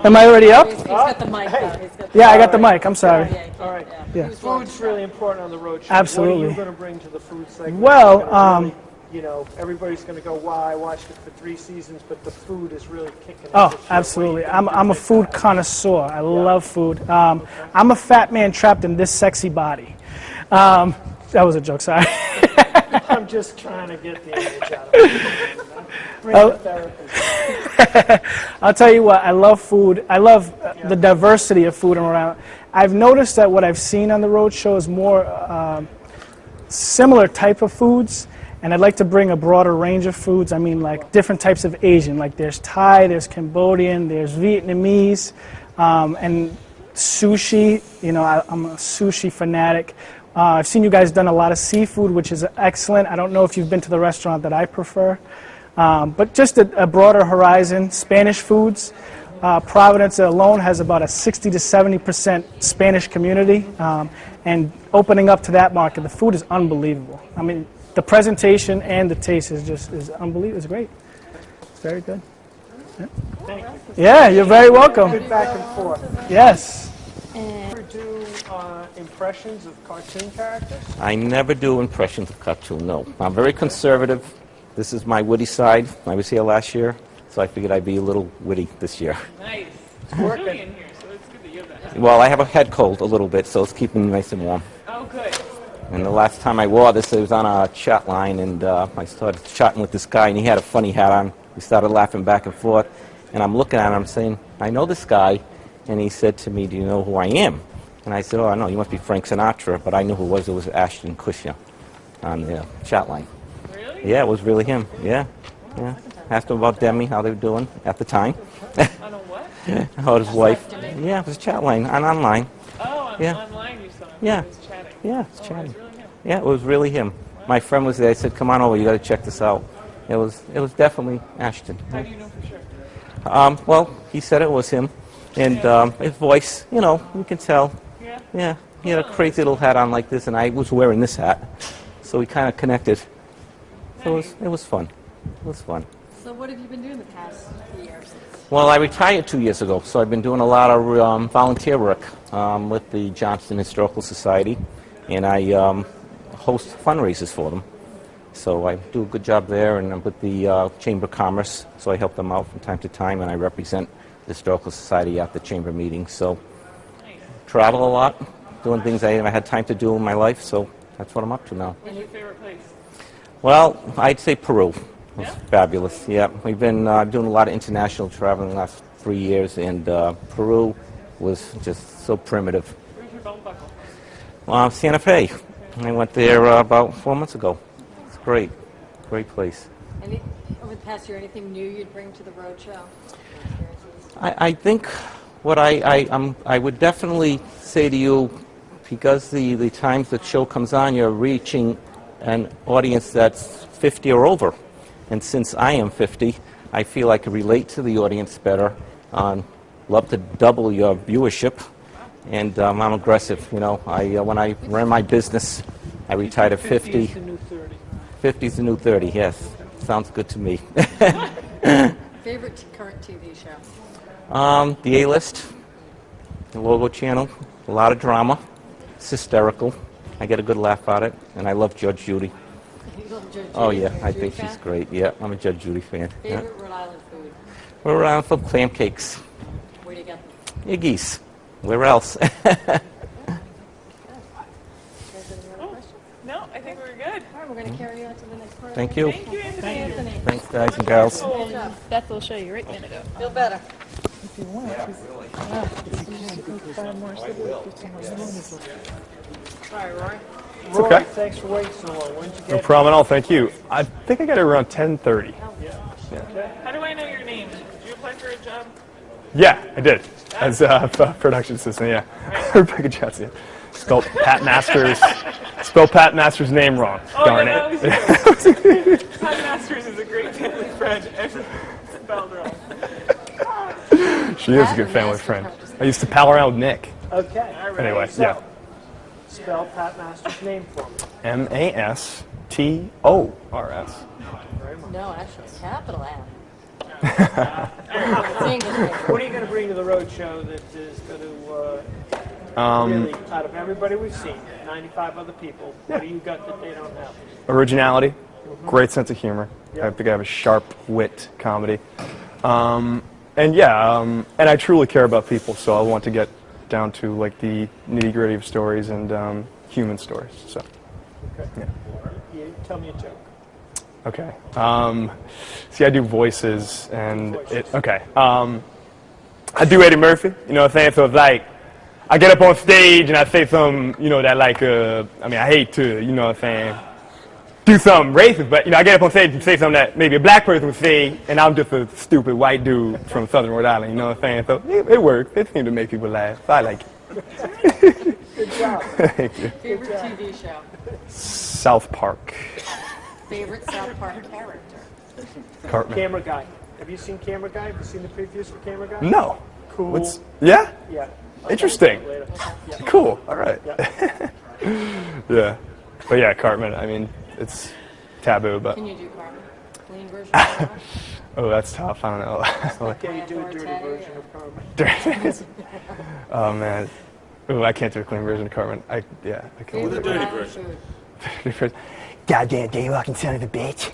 Speaker 15: Am I already up?
Speaker 2: He's got the mic, though. He's got the
Speaker 15: Yeah, I got the mic. I'm sorry.
Speaker 2: Yeah, he
Speaker 5: All right.
Speaker 2: can't,
Speaker 15: Yeah.
Speaker 5: Food's really important on the road show.
Speaker 15: Absolutely.
Speaker 5: What are you going to bring to the food segment?
Speaker 15: Well,
Speaker 5: It's gonna really, everybody's going to go, wow, I watched it for 3 seasons, but the food is really kicking it.
Speaker 15: Oh,
Speaker 5: this year.
Speaker 15: absolutely. I'm a food connoisseur. I love food. I'm a fat man trapped in this sexy body. That was a joke, sorry.
Speaker 5: I'm just trying to get the image out of it. Bring the therapist.
Speaker 15: I'll tell you what, I love food. I love the diversity of food around. I've noticed that what I've seen on the road show is more similar type of foods, and I'd like to bring a broader range of foods. I mean, like different types of Asian, like there's Thai, there's Cambodian, there's Vietnamese, and sushi. You know, I'm a sushi fanatic. I've seen you guys done a lot of seafood, which is excellent. I don't know if you've been to the restaurant that I prefer. But just a broader horizon, Spanish foods. Providence alone has about a 60 to 70% Spanish community, and opening up to that market, the food is unbelievable. I mean, the presentation and the taste is unbelievable. It's great. It's very good. Yeah.
Speaker 5: Thank you.
Speaker 15: Yeah, you're very welcome.
Speaker 5: Good back and forth.
Speaker 15: Yes.
Speaker 5: Ever do impressions of cartoon characters?
Speaker 16: I never do impressions of cartoon, no. I'm very conservative. This is my witty side. I was here last year, so I figured I'd be a little witty this year.
Speaker 3: Nice. It's chilly in here, so it's good that you have that.
Speaker 16: Well, I have a head cold a little bit, so it's keeping me nice and warm.
Speaker 3: Oh, good.
Speaker 16: And the last time I wore this, it was on a chat line, and I started chatting with this guy, and he had a funny hat on. We started laughing back and forth, and I'm looking at him, I'm saying, I know this guy, and he said to me, do you know who I am? And I said, oh, I know, you must be Frank Sinatra, but I knew who it was. It was Ashton Kutcher on the chat line.
Speaker 3: Really?
Speaker 16: Yeah, it was really him, yeah. Yeah. Asked him about Demi, how they were doing at the time.
Speaker 3: On a what?
Speaker 16: How his wife. Yeah, it was a chat line, online.
Speaker 3: Oh,
Speaker 16: yeah.
Speaker 3: Online you saw him.
Speaker 16: Yeah.
Speaker 3: He was chatting.
Speaker 16: Yeah, it's chatting.
Speaker 3: It was really him.
Speaker 16: Yeah, it was really him. My friend was there. I said, come on over, you got to check this out. It was definitely Ashton.
Speaker 3: How do you know for sure?
Speaker 16: Well, he said it was him. And his voice, you know, you can tell.
Speaker 3: Yeah?
Speaker 16: Yeah, he had a crazy little hat on like this, and I was wearing this hat. So we kind of connected. So it was fun. It was fun.
Speaker 2: So what have you been doing the past few years?
Speaker 16: Well, I retired 2 years ago, so I've been doing a lot of volunteer work with the Johnston Historical Society, and I host fundraisers for them. So I do a good job there, and I'm with the Chamber of Commerce, so I help them out from time to time, and I represent the Historical Society at the Chamber meetings. So travel a lot, doing things I never had time to do in my life, so that's what I'm up to now.
Speaker 3: What's your favorite place?
Speaker 16: Well, I'd say Peru. It was fabulous. Yeah, we've been doing a lot of international traveling the last 3 years, and Peru was just so primitive.
Speaker 3: Where's your belt buckle?
Speaker 16: Santa Fe. I went there about 4 months ago. It's great. Great place.
Speaker 2: Over the past year, anything new you'd bring to the roadshow?
Speaker 16: I think what I would definitely say to you, because the times the show comes on, you're reaching an audience that's 50 or over. And since I am 50, I feel I can relate to the audience better. Love to double your viewership. And I'm aggressive, you know. When I ran my business, I retired at 50.
Speaker 5: 50 is the new 30.
Speaker 16: 50 is the new 30, yes. Sounds good to me.
Speaker 2: Favorite current TV show?
Speaker 16: The A-List, the Logo Channel, a lot of drama. It's hysterical. I get a good laugh out of it, and I love Judge Judy.
Speaker 2: You love Judge Judy?
Speaker 16: Oh, yeah,
Speaker 2: You're a
Speaker 16: I
Speaker 2: Judy
Speaker 16: think
Speaker 2: fan?
Speaker 16: she's great. Yeah, I'm a Judge Judy fan. Yeah.
Speaker 2: Favorite Rhode Island food?
Speaker 16: We're around for clam cakes.
Speaker 2: Where do you get them?
Speaker 16: Iggy's. Where else?
Speaker 3: No, I think we're good.
Speaker 2: All right, we're going to carry on to the next part.
Speaker 16: Thank you.
Speaker 3: Thank you, Anthony.
Speaker 16: Thanks, guys and gals.
Speaker 7: Beth will show you right a minute ago.
Speaker 2: Feel better.
Speaker 7: If you want.
Speaker 2: Sorry, Roy.
Speaker 5: Roy,
Speaker 17: okay.
Speaker 5: thanks for waiting so long. When did you
Speaker 17: No
Speaker 5: get
Speaker 17: problem at all. Thank you. I think I got it around 10:30.
Speaker 3: How do I know your name? Did you apply for a job?
Speaker 17: Yeah, I did. As a production assistant, yeah. Rebecca Johnson. Spelled Pat Masters' name wrong.
Speaker 3: Oh,
Speaker 17: Darn
Speaker 3: yeah,
Speaker 17: it.
Speaker 3: that was you. Pat Masters is a great family friend and spelled wrong.
Speaker 17: She is a good family friend. I used to pal around with Nick.
Speaker 5: Okay.
Speaker 17: Anyway,
Speaker 5: So,
Speaker 17: yeah.
Speaker 5: Spell Pat Masters' name for me.
Speaker 17: Mastors.
Speaker 2: No, actually, it's capital M.
Speaker 5: What are you going to bring to the road show that is going to really, out of everybody we've seen, 95 other people, what do you got that they don't have?
Speaker 17: Originality, great sense of humor. I think I have a sharp wit comedy. And I truly care about people, so I want to get down to like the nitty-gritty of stories and human stories. So,
Speaker 5: Okay.
Speaker 17: yeah.
Speaker 5: You tell me a joke.
Speaker 17: Okay. See, I do voices, and okay. I do Eddie Murphy. You know what I'm saying? So it's like I get up on stage and I say something, you know, that like, I mean, I hate to, you know what I'm saying, do something racist, but you know, I get up on stage and say something that maybe a black person would say, and I'm just a stupid white dude from Southern Rhode Island. You know what I'm saying? So it works. It seems to make people laugh. So I like it.
Speaker 2: Good job.
Speaker 17: Thank you.
Speaker 2: Favorite TV show?
Speaker 17: South Park.
Speaker 2: Favorite South Park character?
Speaker 17: Cartman.
Speaker 5: Camera Guy. Have you seen Camera Guy? Have you seen the previews for Camera Guy?
Speaker 17: No.
Speaker 5: Cool.
Speaker 17: Yeah?
Speaker 5: Yeah.
Speaker 17: Interesting.
Speaker 5: Okay. Yeah.
Speaker 17: Cool. All right.
Speaker 5: Yeah.
Speaker 17: Yeah. But yeah, Cartman, I mean, it's taboo, but.
Speaker 2: Can you do Cartman? Clean version of Cartman?
Speaker 17: Oh, that's tough. I don't know.
Speaker 5: Can you do a dirty version of Cartman?
Speaker 17: Dirty. Oh, man. Oh, I can't do a clean version of Cartman. I can't.
Speaker 1: Do the dirty version.
Speaker 17: Dirty version. Goddamn jaywalking son of a bitch.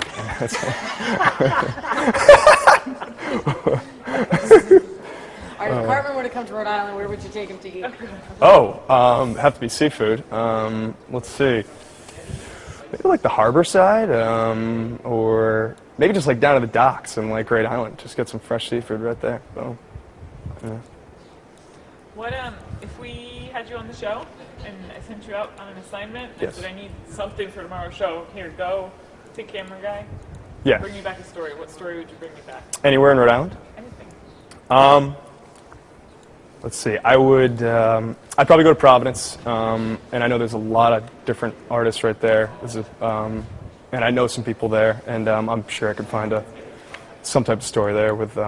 Speaker 2: All right, if Cartman were to come to Rhode Island, where would you take him to eat?
Speaker 17: Oh, have to be seafood. Let's see. Maybe like the harbor side, or maybe just like down to the docks in like Great Island. Just get some fresh seafood right there. So, yeah.
Speaker 3: What if we had you on the show and I sent you out on an assignment and
Speaker 17: Yes.
Speaker 3: said I need something for tomorrow's show? Here, go to Camera Guy.
Speaker 17: Yeah.
Speaker 3: Bring me back a story. What story would you bring me back?
Speaker 17: Anywhere in Rhode Island?
Speaker 3: Anything.
Speaker 17: Let's see. I'd probably go to Providence, and I know there's a lot of different artists right there. And I know some people there, and I'm sure I could find some type of story there with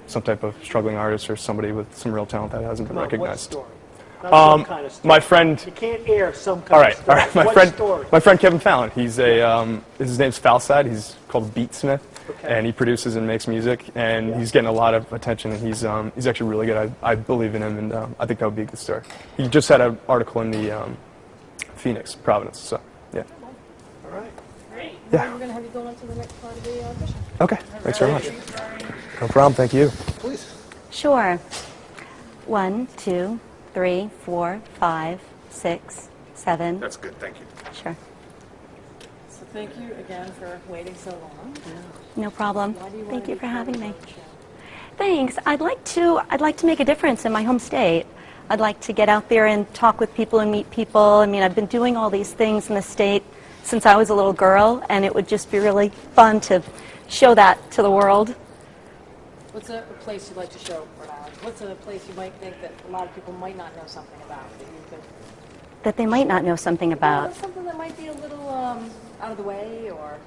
Speaker 17: some type of struggling artist or somebody with some real talent that hasn't been recognized.
Speaker 5: What story? Not some kind of story.
Speaker 17: My friend.
Speaker 5: You can't air some kind
Speaker 17: All right,
Speaker 5: of story.
Speaker 17: all right. My friend Kevin Fallon. He's his name's Falside. He's called Beatsmith, and he produces and makes music, and he's getting a lot of attention. And he's actually really good. I believe in him, and I think that would be a good story. He just had an article in the Phoenix, Providence. So yeah.
Speaker 5: All right.
Speaker 2: Great.
Speaker 17: Yeah.
Speaker 2: We're going to have you go on to the next part of the audition.
Speaker 17: Okay. Thanks very much. No problem. Thank you.
Speaker 1: Please.
Speaker 18: Sure. 1, 2, 3, 4, 5, 6, 7.
Speaker 1: That's good. Thank you.
Speaker 18: Sure.
Speaker 2: So thank you again for waiting so long.
Speaker 18: No problem.
Speaker 2: Why do you want
Speaker 18: Thank
Speaker 2: to
Speaker 18: you
Speaker 2: be
Speaker 18: for
Speaker 2: part
Speaker 18: having
Speaker 2: of
Speaker 18: me.
Speaker 2: the show?
Speaker 18: Thanks. I'd like to make a difference in my home state. I'd like to get out there and talk with people and meet people. I mean, I've been doing all these things in the state since I was a little girl, and it would just be really fun to show that to the world.
Speaker 2: What's a place you'd like to show Rhode Island? What's a place you might think that a lot of people might not know something about that you could?
Speaker 18: That they might not know something about.
Speaker 2: Something that might be a little out of the way, or.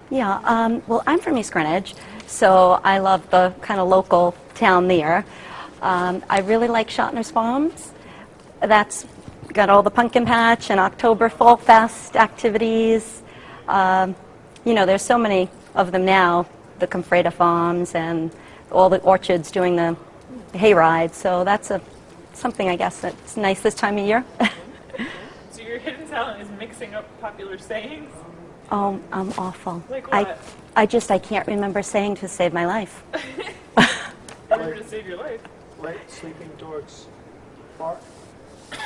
Speaker 18: Yeah, well, I'm from East Greenwich, so I love the kind of local town there. I really like Schottner's Farms. That's got all the pumpkin patch and October Fall Fest activities. You know, there's so many of them now, the Comfreda Farms and all the orchards doing the hayride, so that's something I guess that's nice this time of year.
Speaker 3: So your hidden talent is mixing up popular sayings?
Speaker 18: Oh, I'm awful.
Speaker 3: Like what?
Speaker 18: I can't remember saying to save my life.
Speaker 3: Remember to save your life.
Speaker 5: Let sleeping dogs bark.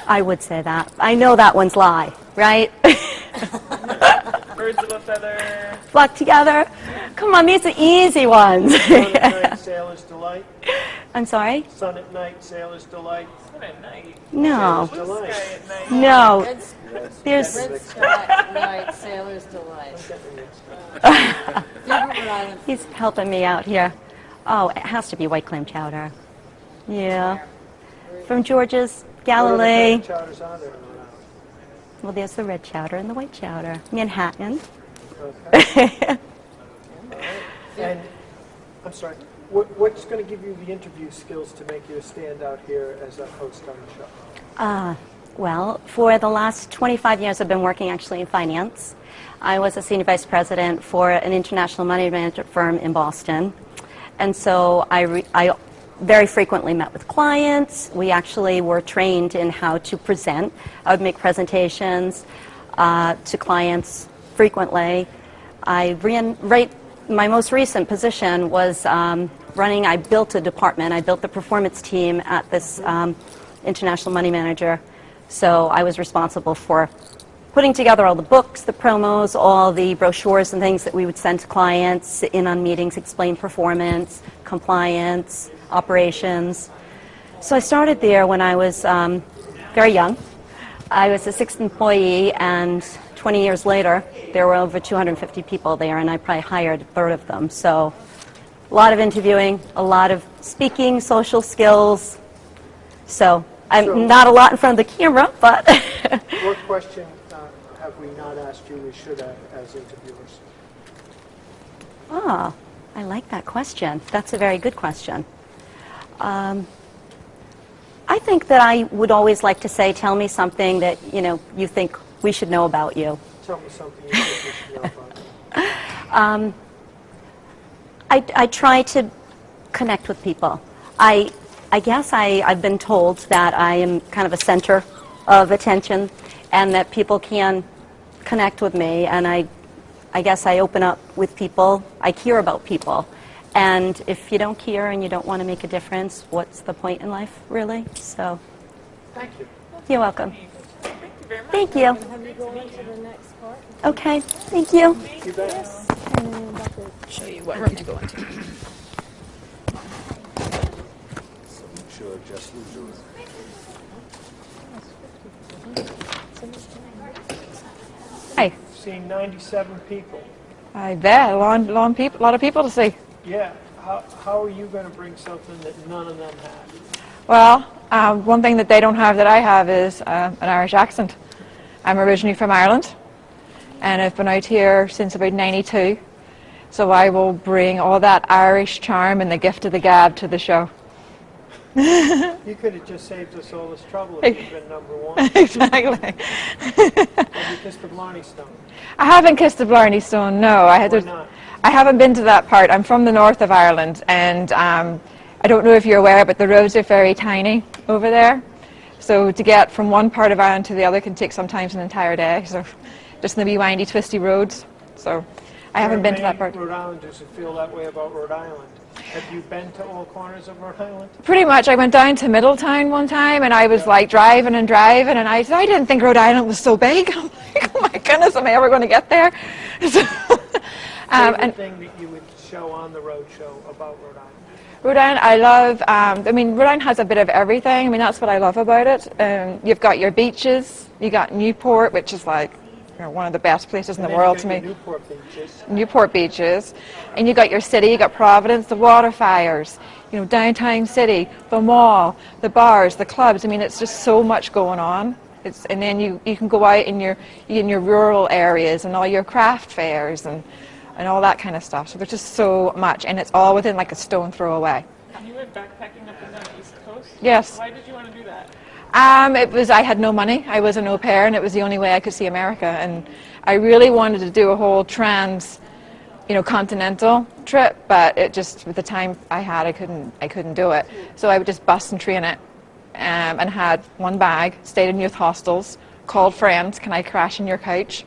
Speaker 18: I would say that. I know that one's lie, right?
Speaker 3: Birds of a feather.
Speaker 18: Flock together. Come on, these are easy ones.
Speaker 5: Sun at night, sailor's delight.
Speaker 18: I'm sorry?
Speaker 5: Sun at night, sailor's delight.
Speaker 3: Sun at night.
Speaker 18: No.
Speaker 5: Sailor's delight.
Speaker 3: Sky at night.
Speaker 18: No.
Speaker 2: There's
Speaker 18: There's.
Speaker 2: Red Sky at Night, Sailor's Delight. Favorite Rhode Island.
Speaker 18: He's helping me out here. Oh, it has to be white clam chowder. Yeah. From George's, Galilee.
Speaker 5: What other kind of chowders are there in Rhode Island?
Speaker 18: Well, there's the red chowder and the white chowder. Manhattan.
Speaker 5: Okay. And, I'm sorry, what's going to give you the interview skills to make you stand out here as a host on the show?
Speaker 18: Well, for the last 25 years, I've been working actually in finance. I was a senior vice president for an international money management firm in Boston. And so I very frequently met with clients. We actually were trained in how to present. I would make presentations to clients frequently. My most recent position was I built a department. I built the performance team at this international money manager. So I was responsible for putting together all the books, the promos, all the brochures and things that we would send to clients, sit in on meetings, explain performance, compliance, operations. So I started there when I was very young. I was a 6th employee, and 20 years later, there were over 250 people there, and I probably hired a third of them. So a lot of interviewing, a lot of speaking, social skills. So I'm not a lot in front of the camera, but...
Speaker 5: What question have we not asked you we should have as interviewers?
Speaker 18: Ah, I like that question. That's a very good question. I think that I would always like to say, tell me something that, you think we should know about you.
Speaker 5: Tell me something you think we should know about you.
Speaker 18: I try to connect with people. I guess I've been told that I am kind of a center of attention and that people can connect with me, and I guess I open up with people. I care about people. And if you don't care and you don't want to make a difference, what's the point in life, really? So,
Speaker 5: thank you.
Speaker 18: You're welcome.
Speaker 3: Thank you very much.
Speaker 18: Thank you.
Speaker 2: Have you go on to the next part?
Speaker 18: Okay, thank you.
Speaker 5: You bet.
Speaker 2: Yes. And then about to
Speaker 7: Show you what room to go into.
Speaker 1: So make sure just lose yours.
Speaker 19: Hi.
Speaker 5: Seeing 97 people.
Speaker 19: I bet. A lot of people to see.
Speaker 5: Yeah. How are you going to bring something that none of them have?
Speaker 19: Well, one thing that they don't have that I have is an Irish accent. I'm originally from Ireland, and I've been out here since about '92. So I will bring all that Irish charm and the gift of the gab to the show.
Speaker 5: You could have just saved us all this trouble if you'd been number one.
Speaker 19: Exactly.
Speaker 5: Have you kissed the Blarney Stone?
Speaker 19: I haven't kissed the Blarney Stone, no.
Speaker 5: Why not?
Speaker 19: I haven't been to that part. I'm from the north of Ireland, and I don't know if you're aware, but the roads are very tiny over there. So to get from one part of Ireland to the other can take sometimes an entire day. So just in the wee windy, twisty roads. So I haven't been to that part.
Speaker 5: Rhode Islanders who feel that way about Rhode Island. Have you been to all corners of Rhode Island?
Speaker 19: Pretty much. I went down to Middletown one time, and I was like driving, and I didn't think Rhode Island was so big. I'm like, oh my goodness, am I ever going to get there?
Speaker 5: Favorite thing that you would show on the road show about Rhode Island?
Speaker 19: Rhode Island, I love, Rhode Island has a bit of everything. That's what I love about it. You've got your beaches, you got Newport, which is like one of the best places in the world to me. Newport beaches. And you got your city, you got Providence, the water fires, downtown city, the mall, the bars, the clubs. It's just so much going on. And then you can go out in your rural areas and all your craft fairs and all that kind of stuff. So there's just so much, and it's all within like a stone throw away.
Speaker 3: You went backpacking up and down the East Coast?
Speaker 19: Yes.
Speaker 3: Why did you want to do that?
Speaker 19: I had no money. I was an au pair, and it was the only way I could see America. And I really wanted to do a whole continental trip, but it just, with the time I had, I couldn't do it. So I would just bus and train it, and had one bag, stayed in youth hostels, called friends, can I crash in your couch?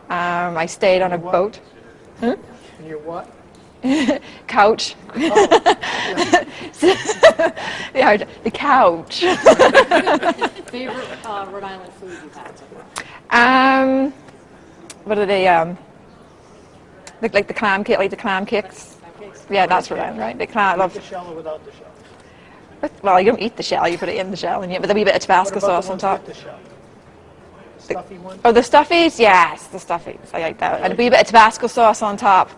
Speaker 19: I stayed on a boat.
Speaker 5: And your what?
Speaker 19: Couch. Yeah, the couch.
Speaker 2: Favorite Rhode Island food you've had so far?
Speaker 19: What are they? Like the clam cake, like the clam cakes. Yeah, that's Rhode Island, right? The clam.
Speaker 5: With the shell or without the shell?
Speaker 19: Well, you don't eat the shell; you put it in the shell, and with a wee bit of Tabasco sauce on top.
Speaker 5: With the shell? Stuffy ones?
Speaker 19: Oh, the stuffies? Yes, the stuffies. I like that. And a wee bit of Tabasco sauce on top.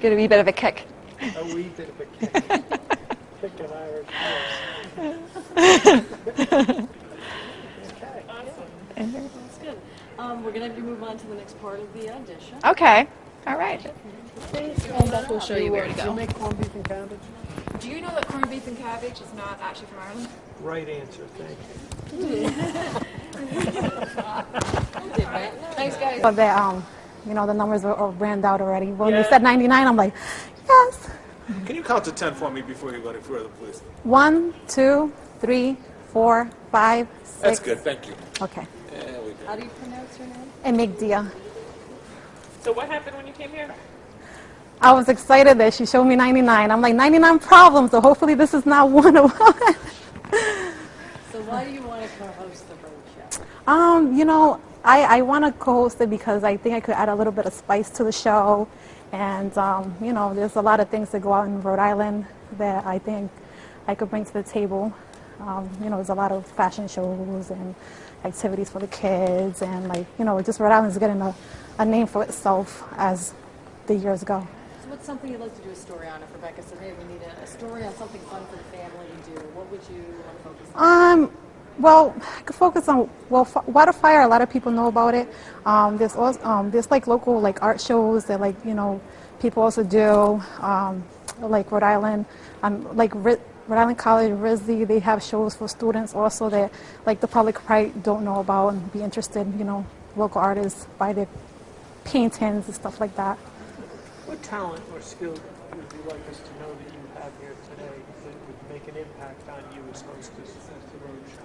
Speaker 19: Get a wee bit of a kick.
Speaker 5: A wee bit of a kick. Kick an Irish horse. Okay.
Speaker 2: Awesome. That's good. We're going to move on to the next part of the audition.
Speaker 19: Okay. All right.
Speaker 7: And Beth will show you where to
Speaker 5: Do you
Speaker 7: go.
Speaker 5: make corned beef and cabbage?
Speaker 20: Do you know that corned beef and cabbage is not actually from Ireland?
Speaker 5: Right answer, thank you.
Speaker 20: Thanks, guys.
Speaker 12: But the numbers ran out already. When you said 99, I'm like, yes.
Speaker 1: Can you count to 10 for me before you go any further, please?
Speaker 12: 1, 2, 3, 4, 5, 6.
Speaker 1: That's good, thank you.
Speaker 12: Okay.
Speaker 1: There we go.
Speaker 2: How do you pronounce your name?
Speaker 12: Emigdia.
Speaker 3: So what happened when you came here?
Speaker 12: I was excited that she showed me 99. I'm like, 99 problems, so hopefully this is not one of them.
Speaker 2: So So why do you want to co-host the road show?
Speaker 12: You know, I want to co-host it because I think I could add a little bit of spice to the show. And, you know, there's a lot of things that go on in Rhode Island that I think I could bring to the table. You know, there's a lot of fashion shows and activities for the kids. And, like, you know, just Rhode Island is getting a name for itself as the years go.
Speaker 2: So what's something you'd like to do a story on? If Rebecca said, hey, we need a story on something fun for the family to do, what would you want to focus on?
Speaker 12: Well, I could focus on, well, Water Fire, a lot of people know about it. There's also, there's like local like art shows that like, you know, people also do, like Rhode Island, Rhode Island College, RISD, they have shows for students also that like the public probably don't know about and be interested, you know, local artists buy their paintings and stuff like that.
Speaker 5: What talent or skill would you like us to know that you have here today that would make an impact on you as hostess at the road show?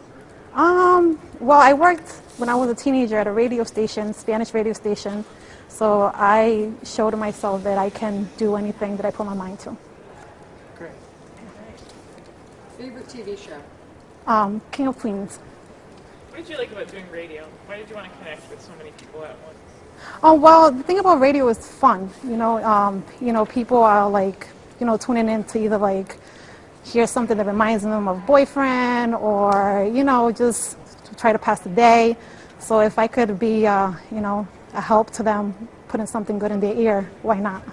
Speaker 12: Well, I worked when I was a teenager at a radio station, Spanish radio station, so I showed myself that I can do anything that I put my mind to.
Speaker 5: Great.
Speaker 2: Favorite TV show?
Speaker 12: King of Queens.
Speaker 3: What did you like about doing radio? Why did you want to connect with so many people at once?
Speaker 12: Oh, well, the thing about radio is fun. You know, people are like, you know, tuning in to either like hear something that reminds them of boyfriend or, you know, just to try to pass the day. So if I could be, you know, a help to them, putting something good in their ear, why not?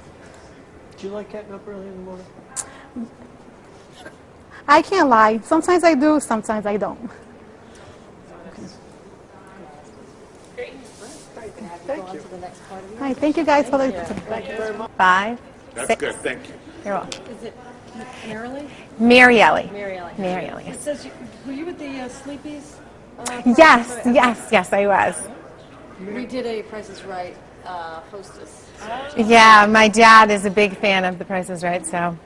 Speaker 5: Do you like getting up early in the morning?
Speaker 12: I can't lie. Sometimes I do, sometimes I don't.
Speaker 5: Thank you.
Speaker 12: All right, thank you guys for the...
Speaker 5: Thank you very much.
Speaker 4: 5,
Speaker 1: That's
Speaker 4: 6.
Speaker 1: good, thank you.
Speaker 4: You're welcome.
Speaker 2: Is it Marilee?
Speaker 4: Marielle.
Speaker 2: Marielle.
Speaker 4: Marielle,
Speaker 2: It
Speaker 4: yes.
Speaker 2: says, were you with the Sleepies?
Speaker 4: Yes, I was.
Speaker 2: We did a Price is Right hostess.
Speaker 4: Yeah, my dad is a big fan of The Price is Right, so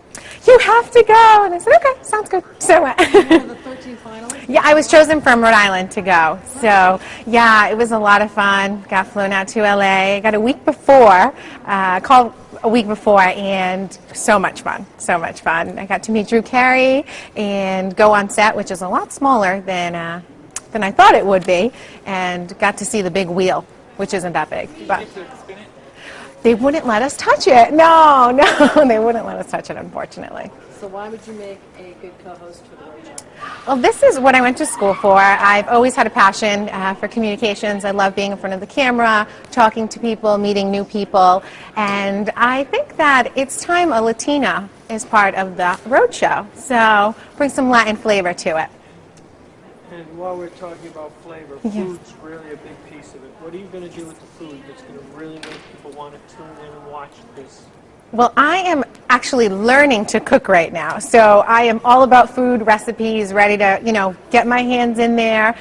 Speaker 4: you have to go. And I said, okay, sounds good. So,
Speaker 2: One of the 13 finalists?
Speaker 4: yeah, I was chosen from Rhode Island to go. So, yeah, it was a lot of fun. Got flown out to LA. Got a week before, called a week before, and so much fun. So much fun. I got to meet Drew Carey and go on set, which is a lot smaller than I thought it would be, and got to see the big wheel, which isn't that big. But they wouldn't let us touch it. No, they wouldn't let us touch it, unfortunately.
Speaker 2: So why would you make a good co-host for the road show?
Speaker 4: Well, this is what I went to school for. I've always had a passion for communications. I love being in front of the camera, talking to people, meeting new people. And I think that it's time a Latina is part of the road show. So bring some Latin flavor to it.
Speaker 5: And while we're talking about flavor,
Speaker 4: Yes.
Speaker 5: food's really a big piece of it. What are you going to do with the food that's going to really make people want to tune in and watch this?
Speaker 4: Well, I am actually learning to cook right now. So I am all about food recipes, ready to, you know, get my hands in there.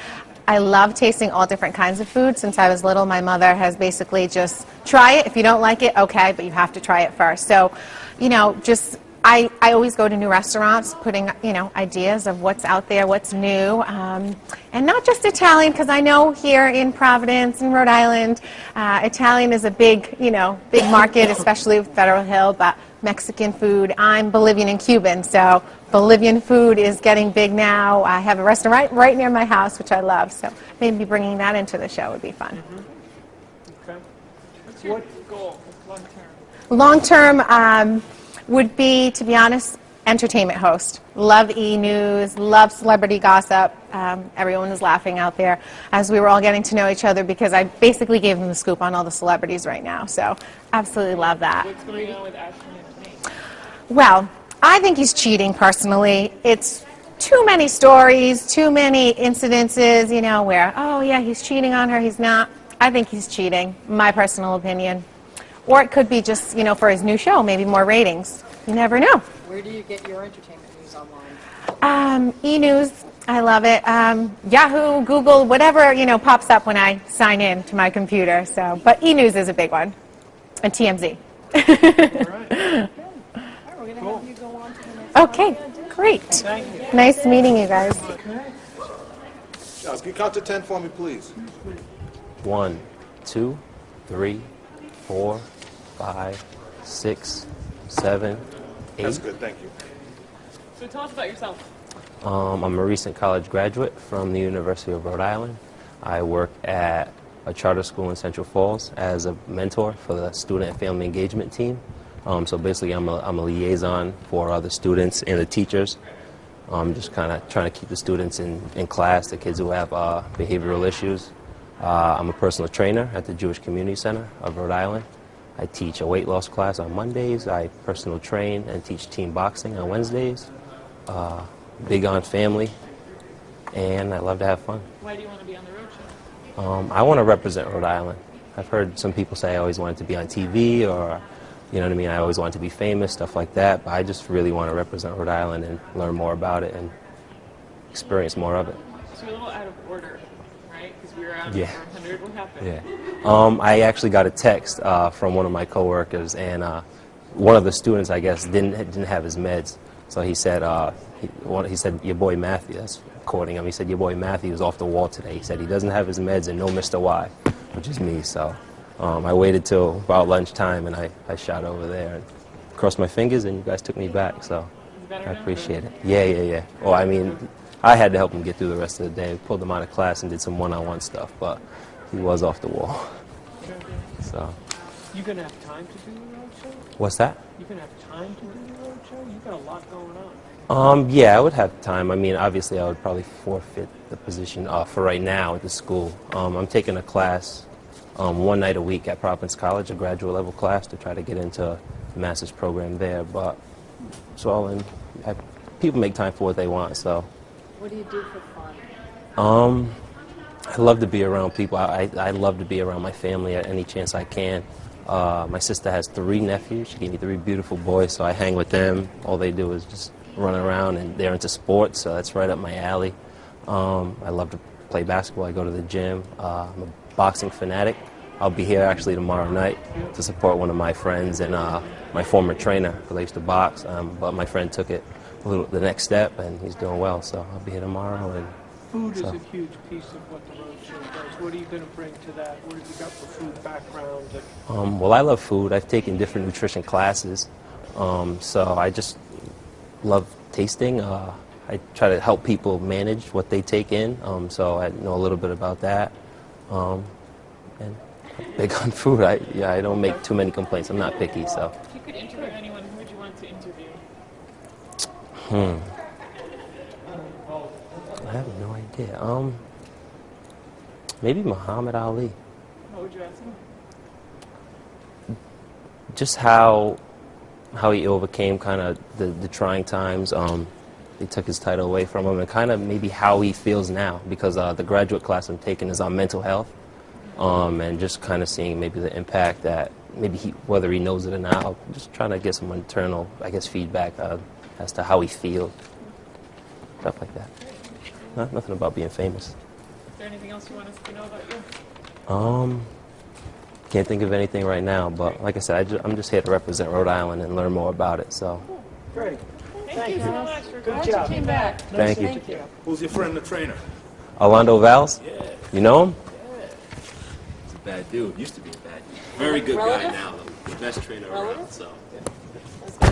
Speaker 4: I love tasting all different kinds of food. Since I was little, my mother has basically just try it. If you don't like it, okay, but you have to try it first. So, you know, just I always go to new restaurants, putting, you know, ideas of what's out there, what's new, and not just Italian, because I know here in Providence and Rhode Island, Italian is a big, you know, big market, especially with Federal Hill, but Mexican food. I'm Bolivian and Cuban, so Bolivian food is getting big now. I have a restaurant right near my house, which I love, so maybe bringing that into the show would be fun.
Speaker 5: Okay.
Speaker 3: What's your goal long term?
Speaker 4: Long term would be, to be honest, entertainment host. Love e-news, love celebrity gossip. Everyone was laughing out there as we were all getting to know each other because I basically gave them the scoop on all the celebrities right now. So absolutely love that.
Speaker 3: What's going on with Ashton and Nate?
Speaker 4: Well, I think he's cheating personally. It's too many stories, too many incidences, you know, where, oh yeah, he's cheating on her, he's not. I think he's cheating, my personal opinion. Or it could be just, you know, for his new show, maybe more ratings. You never know.
Speaker 2: Where do you get your entertainment news online?
Speaker 4: E-news, I love it. Yahoo, Google, whatever, you know, pops up when I sign in to my computer. So, but e-news is a big one, and TMZ.
Speaker 2: All right, we're going to have you go on to the next
Speaker 4: Okay, great.
Speaker 5: Thank you.
Speaker 4: Nice meeting you guys.
Speaker 1: Can you count to 10 for me, please?
Speaker 21: 1, 2, 3, 4, 5, 6, 7, 8.
Speaker 1: That's good, thank you.
Speaker 3: So tell us about yourself.
Speaker 21: I'm a recent college graduate from the University of Rhode Island. I work at a charter school in Central Falls as a mentor for the student and family engagement team. So basically I'm a liaison for the students and the teachers. Just kind of trying to keep the students in class, the kids who have behavioral issues. I'm a personal trainer at the Jewish Community Center of Rhode Island. I teach a weight loss class on Mondays. I personal train and teach team boxing on Wednesdays. Big on family, and I love to have fun.
Speaker 3: Why do you want to be on the road show?
Speaker 21: I want to represent Rhode Island. I've heard some people say I always wanted to be on TV, or, you know what I mean, I always wanted to be famous, stuff like that, but I just really want to represent Rhode Island and learn more about it and experience more of it.
Speaker 3: So you're a little out of order, right? Because we were out
Speaker 21: Yeah.
Speaker 3: for 100. What happened?
Speaker 21: Yeah. I actually got a text from one of my coworkers, and one of the students, I guess, didn't have his meds. So he said, he said, your boy Matthew, that's quoting him, he said, your boy Matthew is off the wall today. He said he doesn't have his meds and no Mr. Y, which is me. So I waited till about lunchtime, and I shot over there and crossed my fingers, and you guys took me back. So I appreciate it. Yeah. Well, I mean, I had to help him get through the rest of the day. Pulled him out of class and did some one-on-one stuff, but he was off the wall. So.
Speaker 5: You gonna have time to do the road show?
Speaker 21: What's that?
Speaker 5: You gonna have time to do the road show? You got a lot going on.
Speaker 21: Yeah, I would have time. I mean, obviously, I would probably forfeit the position for right now at the school. I'm taking a class one night a week at Providence College, a graduate level class, to try to get into the master's program there. But it's all in. People make time for what they want. So.
Speaker 2: What do you do for fun?
Speaker 21: I love to be around people. I love to be around my family at any chance I can. My sister has 3 nephews. She gave me 3 beautiful boys, so I hang with them. All they do is just run around, and they're into sports, so that's right up my alley. I love to play basketball. I go to the gym. I'm a boxing fanatic. I'll be here actually tomorrow night to support one of my friends and my former trainer, because I used to box, but my friend took it the next step, and he's doing well, so I'll be here tomorrow. And
Speaker 5: Food is a huge piece of what the road show does. What are you going to bring to that? What have you got for food background?
Speaker 21: Well, I love food. I've taken different nutrition classes, so I just love tasting. I try to help people manage what they take in, so I know a little bit about that. And big on food. I don't make too many complaints. I'm not picky, so.
Speaker 3: If you could interview anyone, who would you want to interview?
Speaker 21: I have no idea. Maybe Muhammad Ali.
Speaker 3: What would you ask him?
Speaker 21: Just how he overcame kind of the trying times. They took his title away from him, and kind of maybe how he feels now, because the graduate class I'm taking is on mental health, and just kind of seeing maybe the impact that maybe whether he knows it or not. Just trying to get some internal, I guess, feedback as to how he feels, stuff like that. Nothing about being famous.
Speaker 3: Is there anything else you want us to know about you?
Speaker 21: Can't think of anything right now, but like I said, I'm just here to represent Rhode Island and learn more about it. So.
Speaker 5: Great.
Speaker 3: Thank you so much. We're
Speaker 5: Good
Speaker 3: glad
Speaker 5: job.
Speaker 3: you came back.
Speaker 21: Thank you.
Speaker 1: Who's your friend, the trainer?
Speaker 21: Orlando Valls? Yeah. You know him? He's a bad dude. Used to be a bad dude. Very good guy now, though. The best trainer around, so.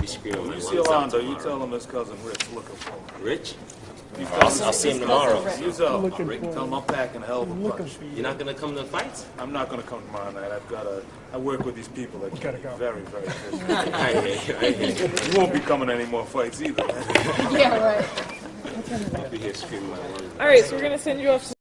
Speaker 21: Be screaming my
Speaker 1: You
Speaker 21: lungs
Speaker 1: see
Speaker 21: out
Speaker 1: Orlando, you
Speaker 21: tomorrow.
Speaker 1: tell him his cousin Rich looking for him.
Speaker 21: Rich? I'll see him tomorrow.
Speaker 1: You tell him. Tell him I'm packing a hell of a punch.
Speaker 21: You're not going to come to the fights?
Speaker 1: I'm not going to come tomorrow night. I work with these people that can be very, very busy.
Speaker 21: I hear you.
Speaker 1: You won't be coming to any more fights either.
Speaker 3: Yeah, right.
Speaker 21: I'll be here screaming my lungs out.
Speaker 3: All right, so we're going to send you off.